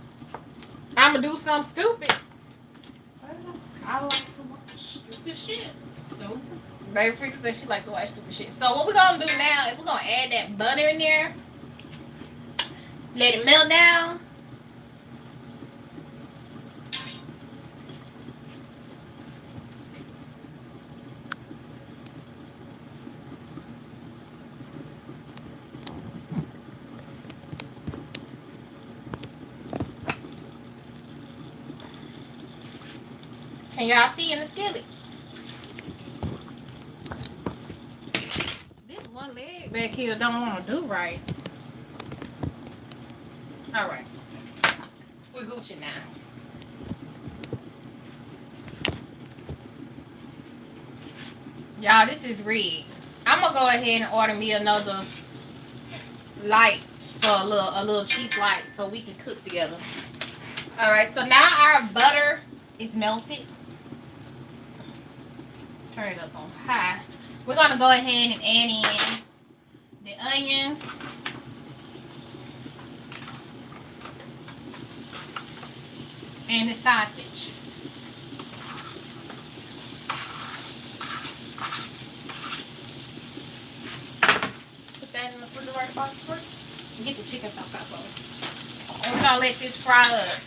I'ma do something stupid. I like to watch stupid shit. Stupid. Baby Freak said she like to watch stupid shit. So what we're gonna do now is we're gonna add that butter in there. Let it melt down. Can y'all see in the skillet? This one leg back here don't want to do right. All right, we're Gucci now. Y'all, this is rigged. I'm gonna go ahead and order me another light for a little cheap light so we can cook together. All right, so now our butter is melted. Turn it up on high. We're gonna go ahead and add in the onions. And the sausage. Put that in the refrigerator box first. And get the chicken stock out first. And we're gonna let this fry up.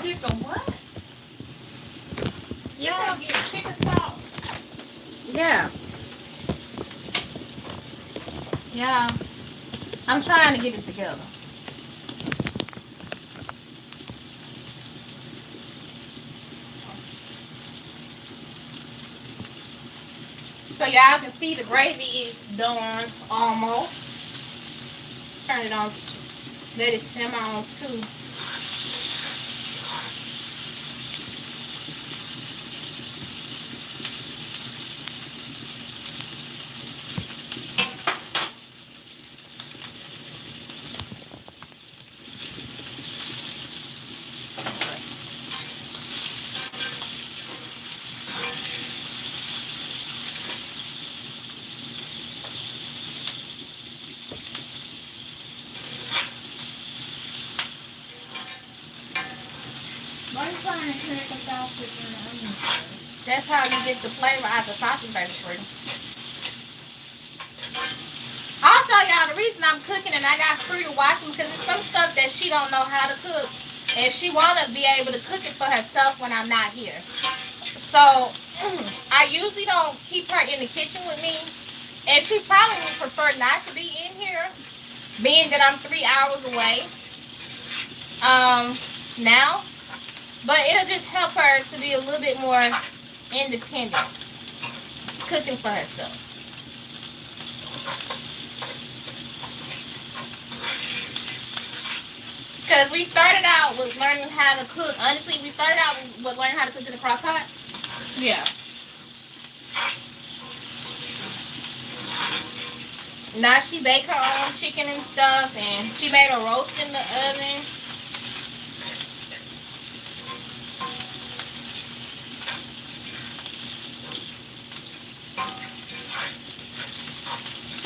Get the what? Y'all get chicken stock. Yeah. Yeah. I'm trying to get it together. So y'all can see the gravy is done almost. Turn it on. Let it simmer on too. Why you trying to crack a sausage and onions? That's how you get the flavor out the sausage, baby Free. Also, y'all, the reason I'm cooking and I got Free to watch them because it's some stuff that she don't know how to cook, and she wanna be able to cook it for herself when I'm not here. So I usually don't keep her in the kitchen with me, and she probably would prefer not to be in here, being that I'm 3 hours away. Now. But it'll just help her to be a little bit more independent, cooking for herself. Because we started out with learning how to cook. Honestly, we started out with learning how to cook in the crock pot. Yeah. Now she baked her own chicken and stuff, and she made a roast in the oven.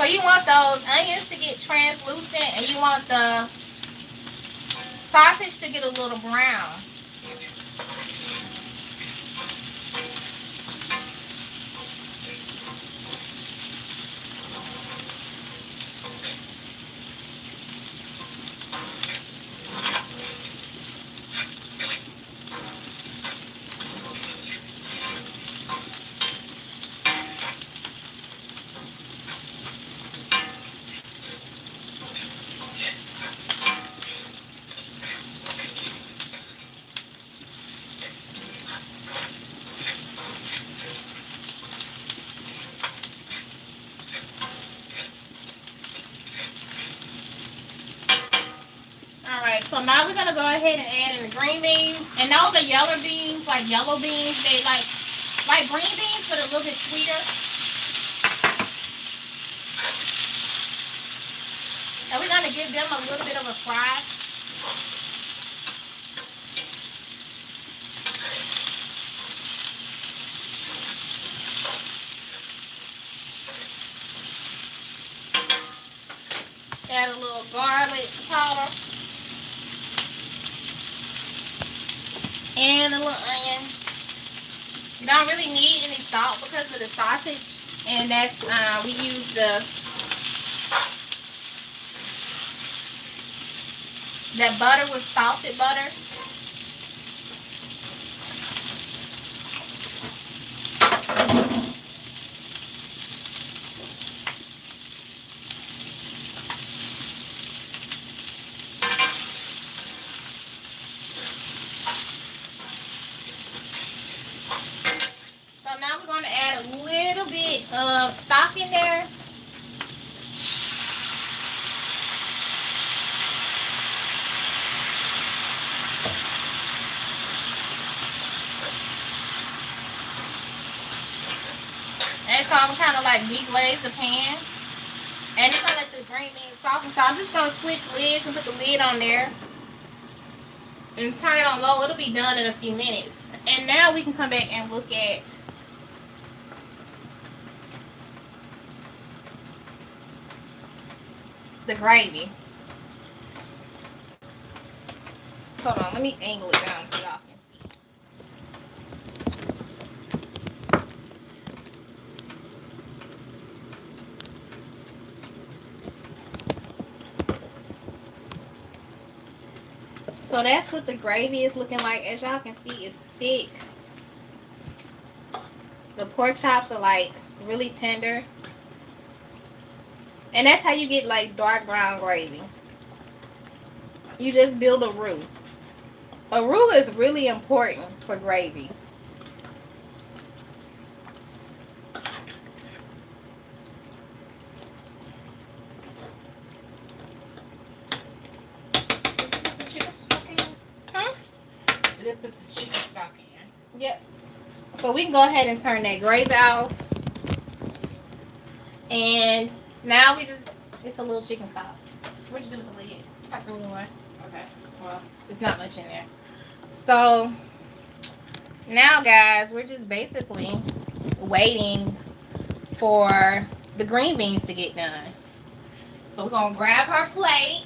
So you want those onions to get translucent, and you want the sausage to get a little brown. So now we're gonna go ahead and add in the green beans. And those are yellow beans, like yellow beans. They like green beans, but a little bit sweeter. And we're gonna give them a little bit of a fry. Add a little garlic powder. And a little onion. You don't really need any salt because of the sausage. And that's, we use that butter was salted butter. So now we're going to add a little bit of stock in there. And so I'm kind of like deglaze the pan. And it's going to let the green beans soften. So I'm just going to switch lids and put the lid on there. And turn it on low. It'll be done in a few minutes. And now we can come back and look at the gravy. Hold on, let me angle it down so y'all can see. So that's what the gravy is looking like. As y'all can see, it's thick. The pork chops are like really tender. And that's how you get like dark brown gravy. You just build a roux. A roux is really important for gravy. Huh? Did it put the chicken stock in? Yep. So we can go ahead and turn that gravy out. And now we just, it's a little chicken stock. What'd you do with the lid? I threw it away. Okay. Well, there's not much in there. So now guys, we're just basically waiting for the green beans to get done. So we're gonna grab our plate.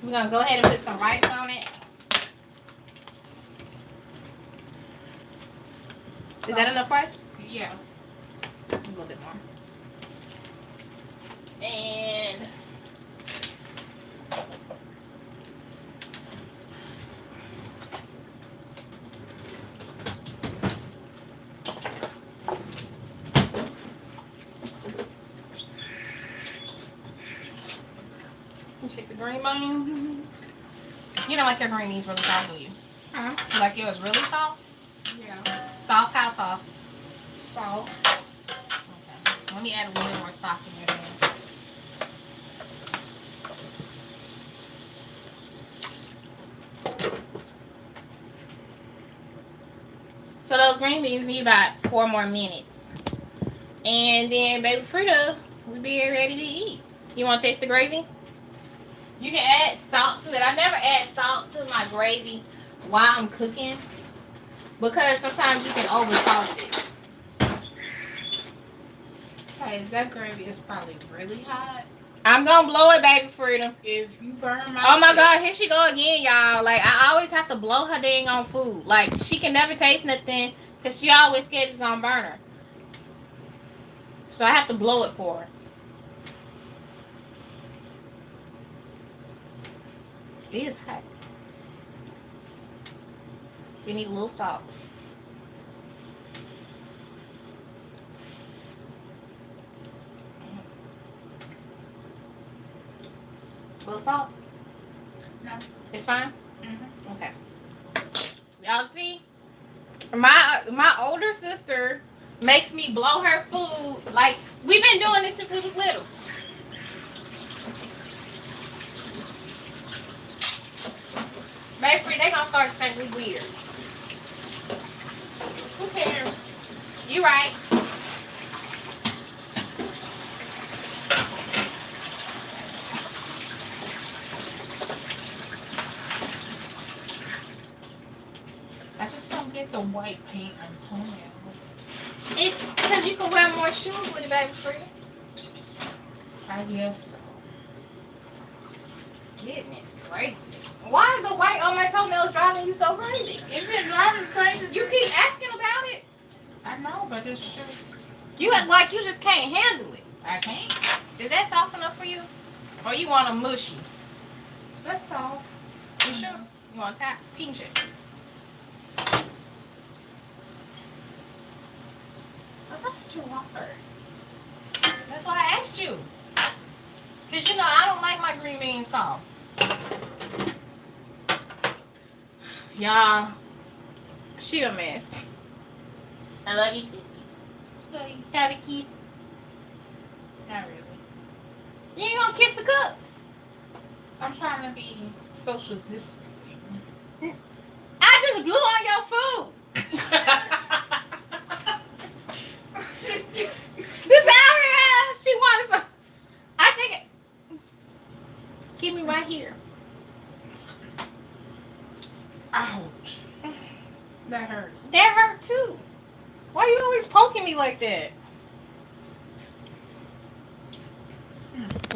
We're gonna go ahead and put some rice on it. Is that enough rice? Yeah. A little bit more. And shake the green beans. You don't like your green beans really soft, do you? Huh? You like yours really soft? Yeah. Soft? How soft? Salt. Okay. Let me add a little bit more stock in there then. So those green beans need about 4 more minutes. And then, baby Frida, we be ready to eat. You want to taste the gravy? You can add salt to it. I never add salt to my gravy while I'm cooking because sometimes you can over salt it. Hey, that gravy is probably really hot. I'm gonna blow it, baby Frida. If you burn my Oh my God, here she go again, y'all. Like, I always have to blow her dang on food. Like, she can never taste nothing because she always scared it's gonna burn her. So I have to blow it for her. It is hot. We need a little salt. A little salt? No. It's fine? Mm-hmm. Okay. Y'all see? My older sister makes me blow her food. Like, we've been doing this since we was little. Baby free, they gonna start to think we weird. Who cares? You right. I just don't get the white paint on toenails. It's because you can wear more shoes with it, baby free. I guess so. Goodness gracious. Why is the white on my toenails driving you so crazy? Is it driving crazy? You keep asking about it. I know, but it's just You act like you just can't handle it. I can't. Is that soft enough for you? Or you want a mushy? That's all. You sure? You want to tap? Pinch it. Oh, that's too hard. That's why I asked you. Because, you know, I don't like my green beans soft. Y'all, she a mess. I love you, sissy. Like, Have a kiss. not really. You ain't gonna kiss the cook. I'm trying to be social distancing. I just blew on your food. This out here, she wanted some. I think it. Keep me right here. Ouch. That hurt. That hurt too. Why you always poking me like that?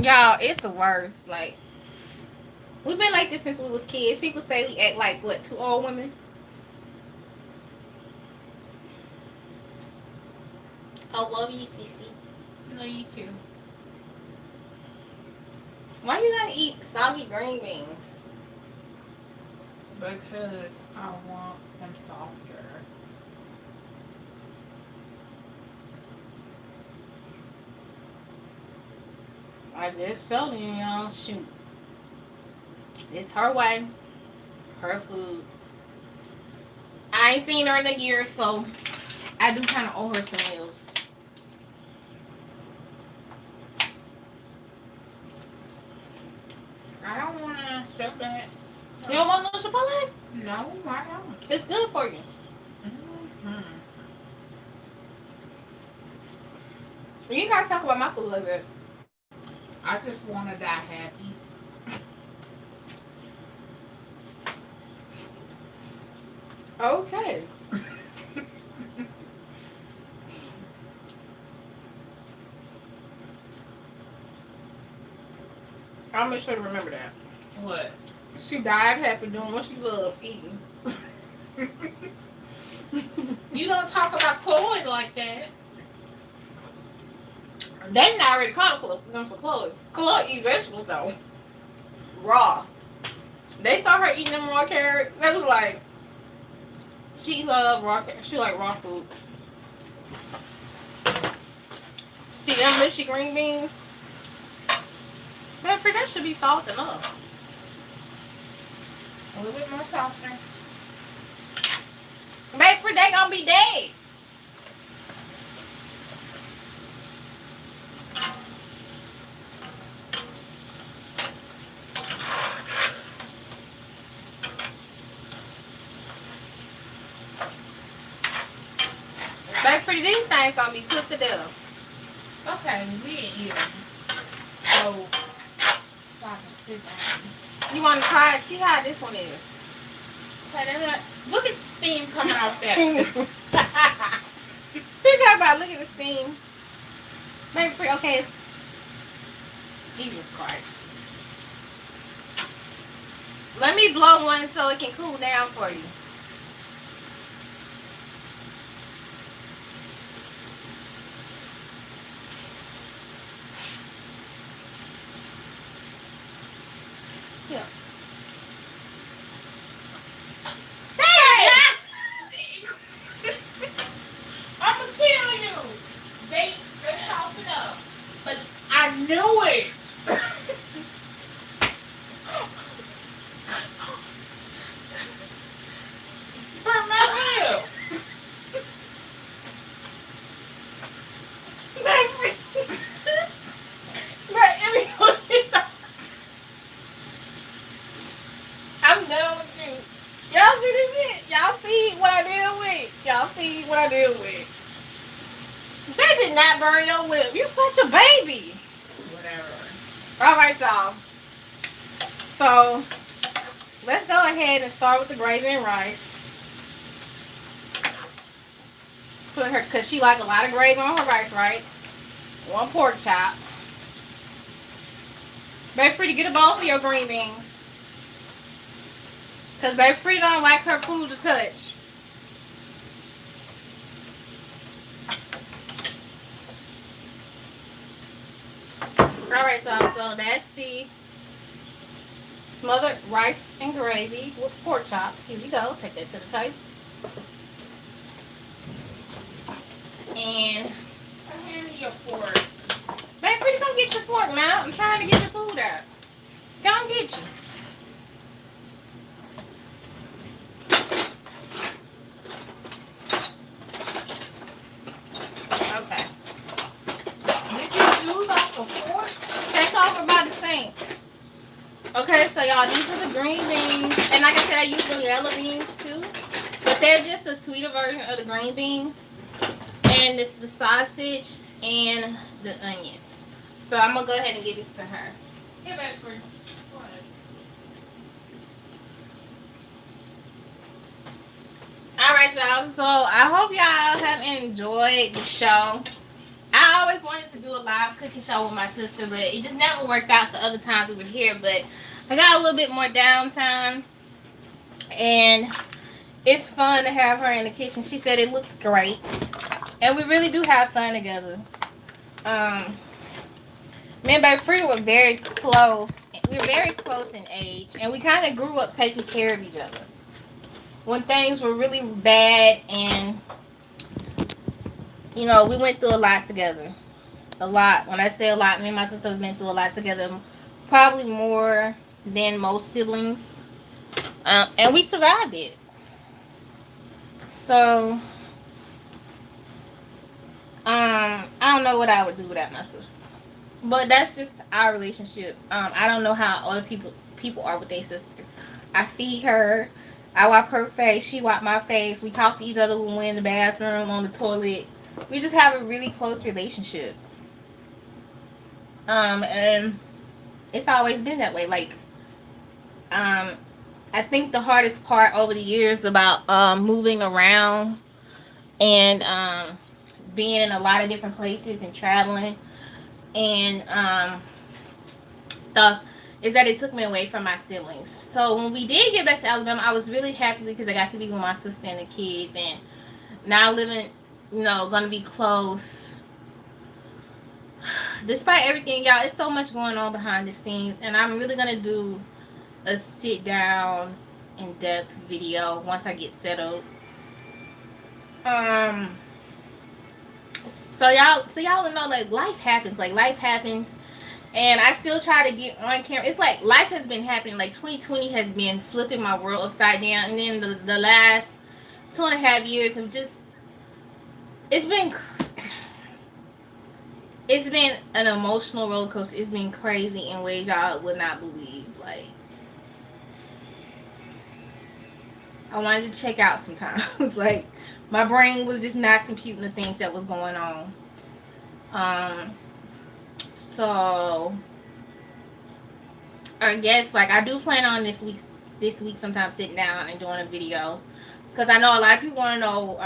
Y'all, it's the worst. Like, we've been like this since we was kids. People say we act like what, 2 old women? I love you, Cece. No, you too. Why you gotta eat soggy green beans? Because I want them softer. I guess so then, y'all. Shoot. It's her way. Her food. I ain't seen her in a year, so I do kind of owe her some meals. I don't want to so bad. You don't want no Chipotle? No, I don't. It's good for you. Mm-hmm. You ain't gotta talk about my food like that. I just want to die happy. Okay. I'll make sure to remember that. What? She died happy doing what she loved, eating. You don't talk about Chloe like that. They didn't already call them for Chloe. Chloe eat vegetables though. Raw. They saw her eating them raw carrots. They was like, she loved raw carrots. She like raw food. See them mushy green beans? Man, that should be salt enough. A little bit more softer. Baby, they gonna be dead. Baby, these things gonna be cooked to death. Okay, we didn't eat them. So I can sit down. You wanna try it? See how this one is. Look at the steam coming off that. She's talking about look at the steam. Baby, okay, it's Jesus Christ. Let me blow one so it can cool down for you. Yeah. I'm gonna kill you. They soften up, but I knew it. I deal with. That did not burn your lip. You're such a baby. Whatever. All right, y'all. So let's go ahead and start with the gravy and rice. Put her, cause she like a lot of gravy on her rice, right? One pork chop. Baby Free to get a bowl for your green beans. Cause Baby Free don't like her food to touch. Alright, y'all, so that's the smothered rice and gravy with pork chops. Here you go. Take that to the table. And Hand me your fork. Baby Free, come get your fork, man. I'm trying to get your food out. Go and get you. Okay. Did you use off the fork? Check over by the sink. Okay, so y'all, these are the green beans. And like I said, I use the yellow beans too. But they're just a sweeter version of the green bean. And it's the sausage and the onions. So I'm going to go ahead and give this to her. Here, baby, for go ahead. Alright, y'all. So I hope y'all have enjoyed the show. I always wanted to do a live cooking show with my sister, but it just never worked out the other times we were here. But I got a little bit more downtime. And it's fun to have her in the kitchen. She said it looks great. And we really do have fun together. Me and Baby Free were very close. We were very close in age. And we kind of grew up taking care of each other. When things were really bad and, you know, we went through a lot together. A lot. When I say a lot, me and my sister have been through a lot together. Probably more than most siblings. And we survived it. So, I don't know what I would do without my sister. But that's just our relationship. I don't know how other people are with their sisters. I feed her. I wipe her face. She wipe my face. We talk to each other when we're in the bathroom, on the toilet. We just have a really close relationship. And it's always been that way. Like, I think the hardest part over the years about moving around and being in a lot of different places and traveling and stuff is that it took me away from my siblings. So when we did get back to Alabama, I was really happy because I got to be with my sister and the kids, and now living, you know, gonna be close. Despite everything, y'all, it's so much going on behind the scenes, and I'm really gonna do a sit down, in depth video once I get settled. So y'all know, like, life happens, and I still try to get on camera. It's like life has been happening. Like 2020 has been flipping my world upside down, and then the last 2.5 years have just it's been an emotional roller coaster. It's been crazy in ways y'all would not believe. Like, I wanted to check out sometimes. Like, my brain was just not computing the things that was going on. So I guess, like, I do plan on this week sometime sitting down and doing a video, because I know a lot of people want to know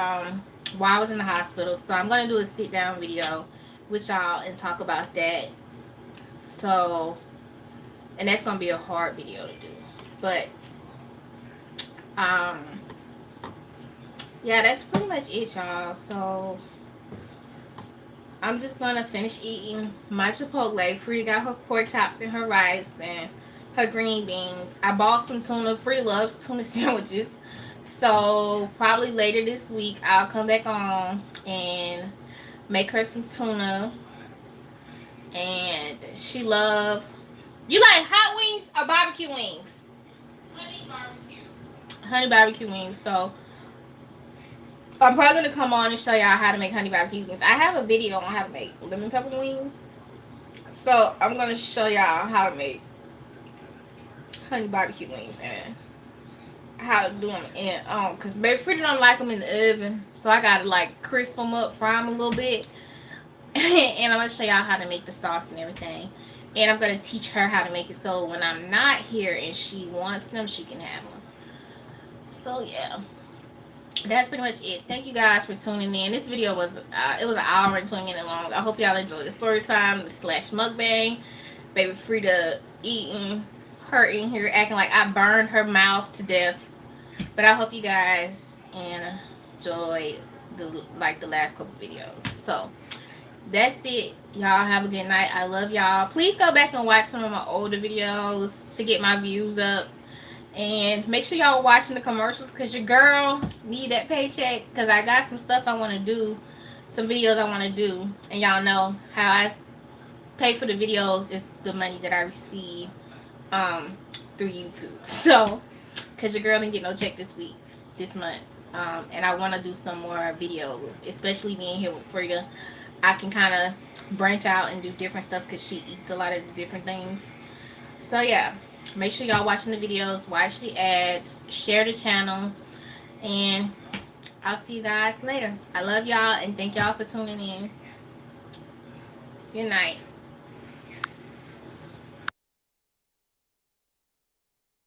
why I was in the hospital. So I'm gonna do a sit down video with y'all and talk about that. So, and that's gonna be a hard video to do, but yeah, that's pretty much it, y'all. So I'm just gonna finish eating my Chipotle. Frida got her pork chops and her rice and her green beans. I bought some tuna. Frida loves tuna sandwiches. So probably later this week I'll come back on and make her some tuna. And she love. You like hot wings or barbecue wings? Honey barbecue. Honey barbecue wings. So I'm probably gonna come on and show y'all how to make honey barbecue wings. I have a video on how to make lemon pepper wings. So I'm gonna show y'all how to make honey barbecue wings, and how to do them in because baby Frida don't like them in the oven, so I gotta like crisp them up, fry them a little bit, and I'm gonna show y'all how to make the sauce and everything. And I'm gonna teach her how to make it so when I'm not here and she wants them, she can have them. So yeah, that's pretty much it. Thank you guys for tuning in. This video was it was an hour and 20 minutes long. I hope y'all enjoyed the story time slash mukbang. Baby Frida eating, her in here acting like I burned her mouth to death. But I hope you guys enjoyed the last couple videos. So that's it. Y'all have a good night. I love y'all. Please go back and watch some of my older videos to get my views up. And make sure y'all watching the commercials because your girl need that paycheck because I got some stuff I want to do, some videos I want to do. And y'all know how I pay for the videos is the money that I receive through YouTube. So, because your girl didn't get no check this month. And I want to do some more videos, especially being here with Frida. I can kind of branch out and do different stuff because she eats a lot of the different things. So, yeah. Make sure y'all watching the videos, watch the ads, share the channel, and I'll see you guys later. I love y'all and thank y'all for tuning in. Good night.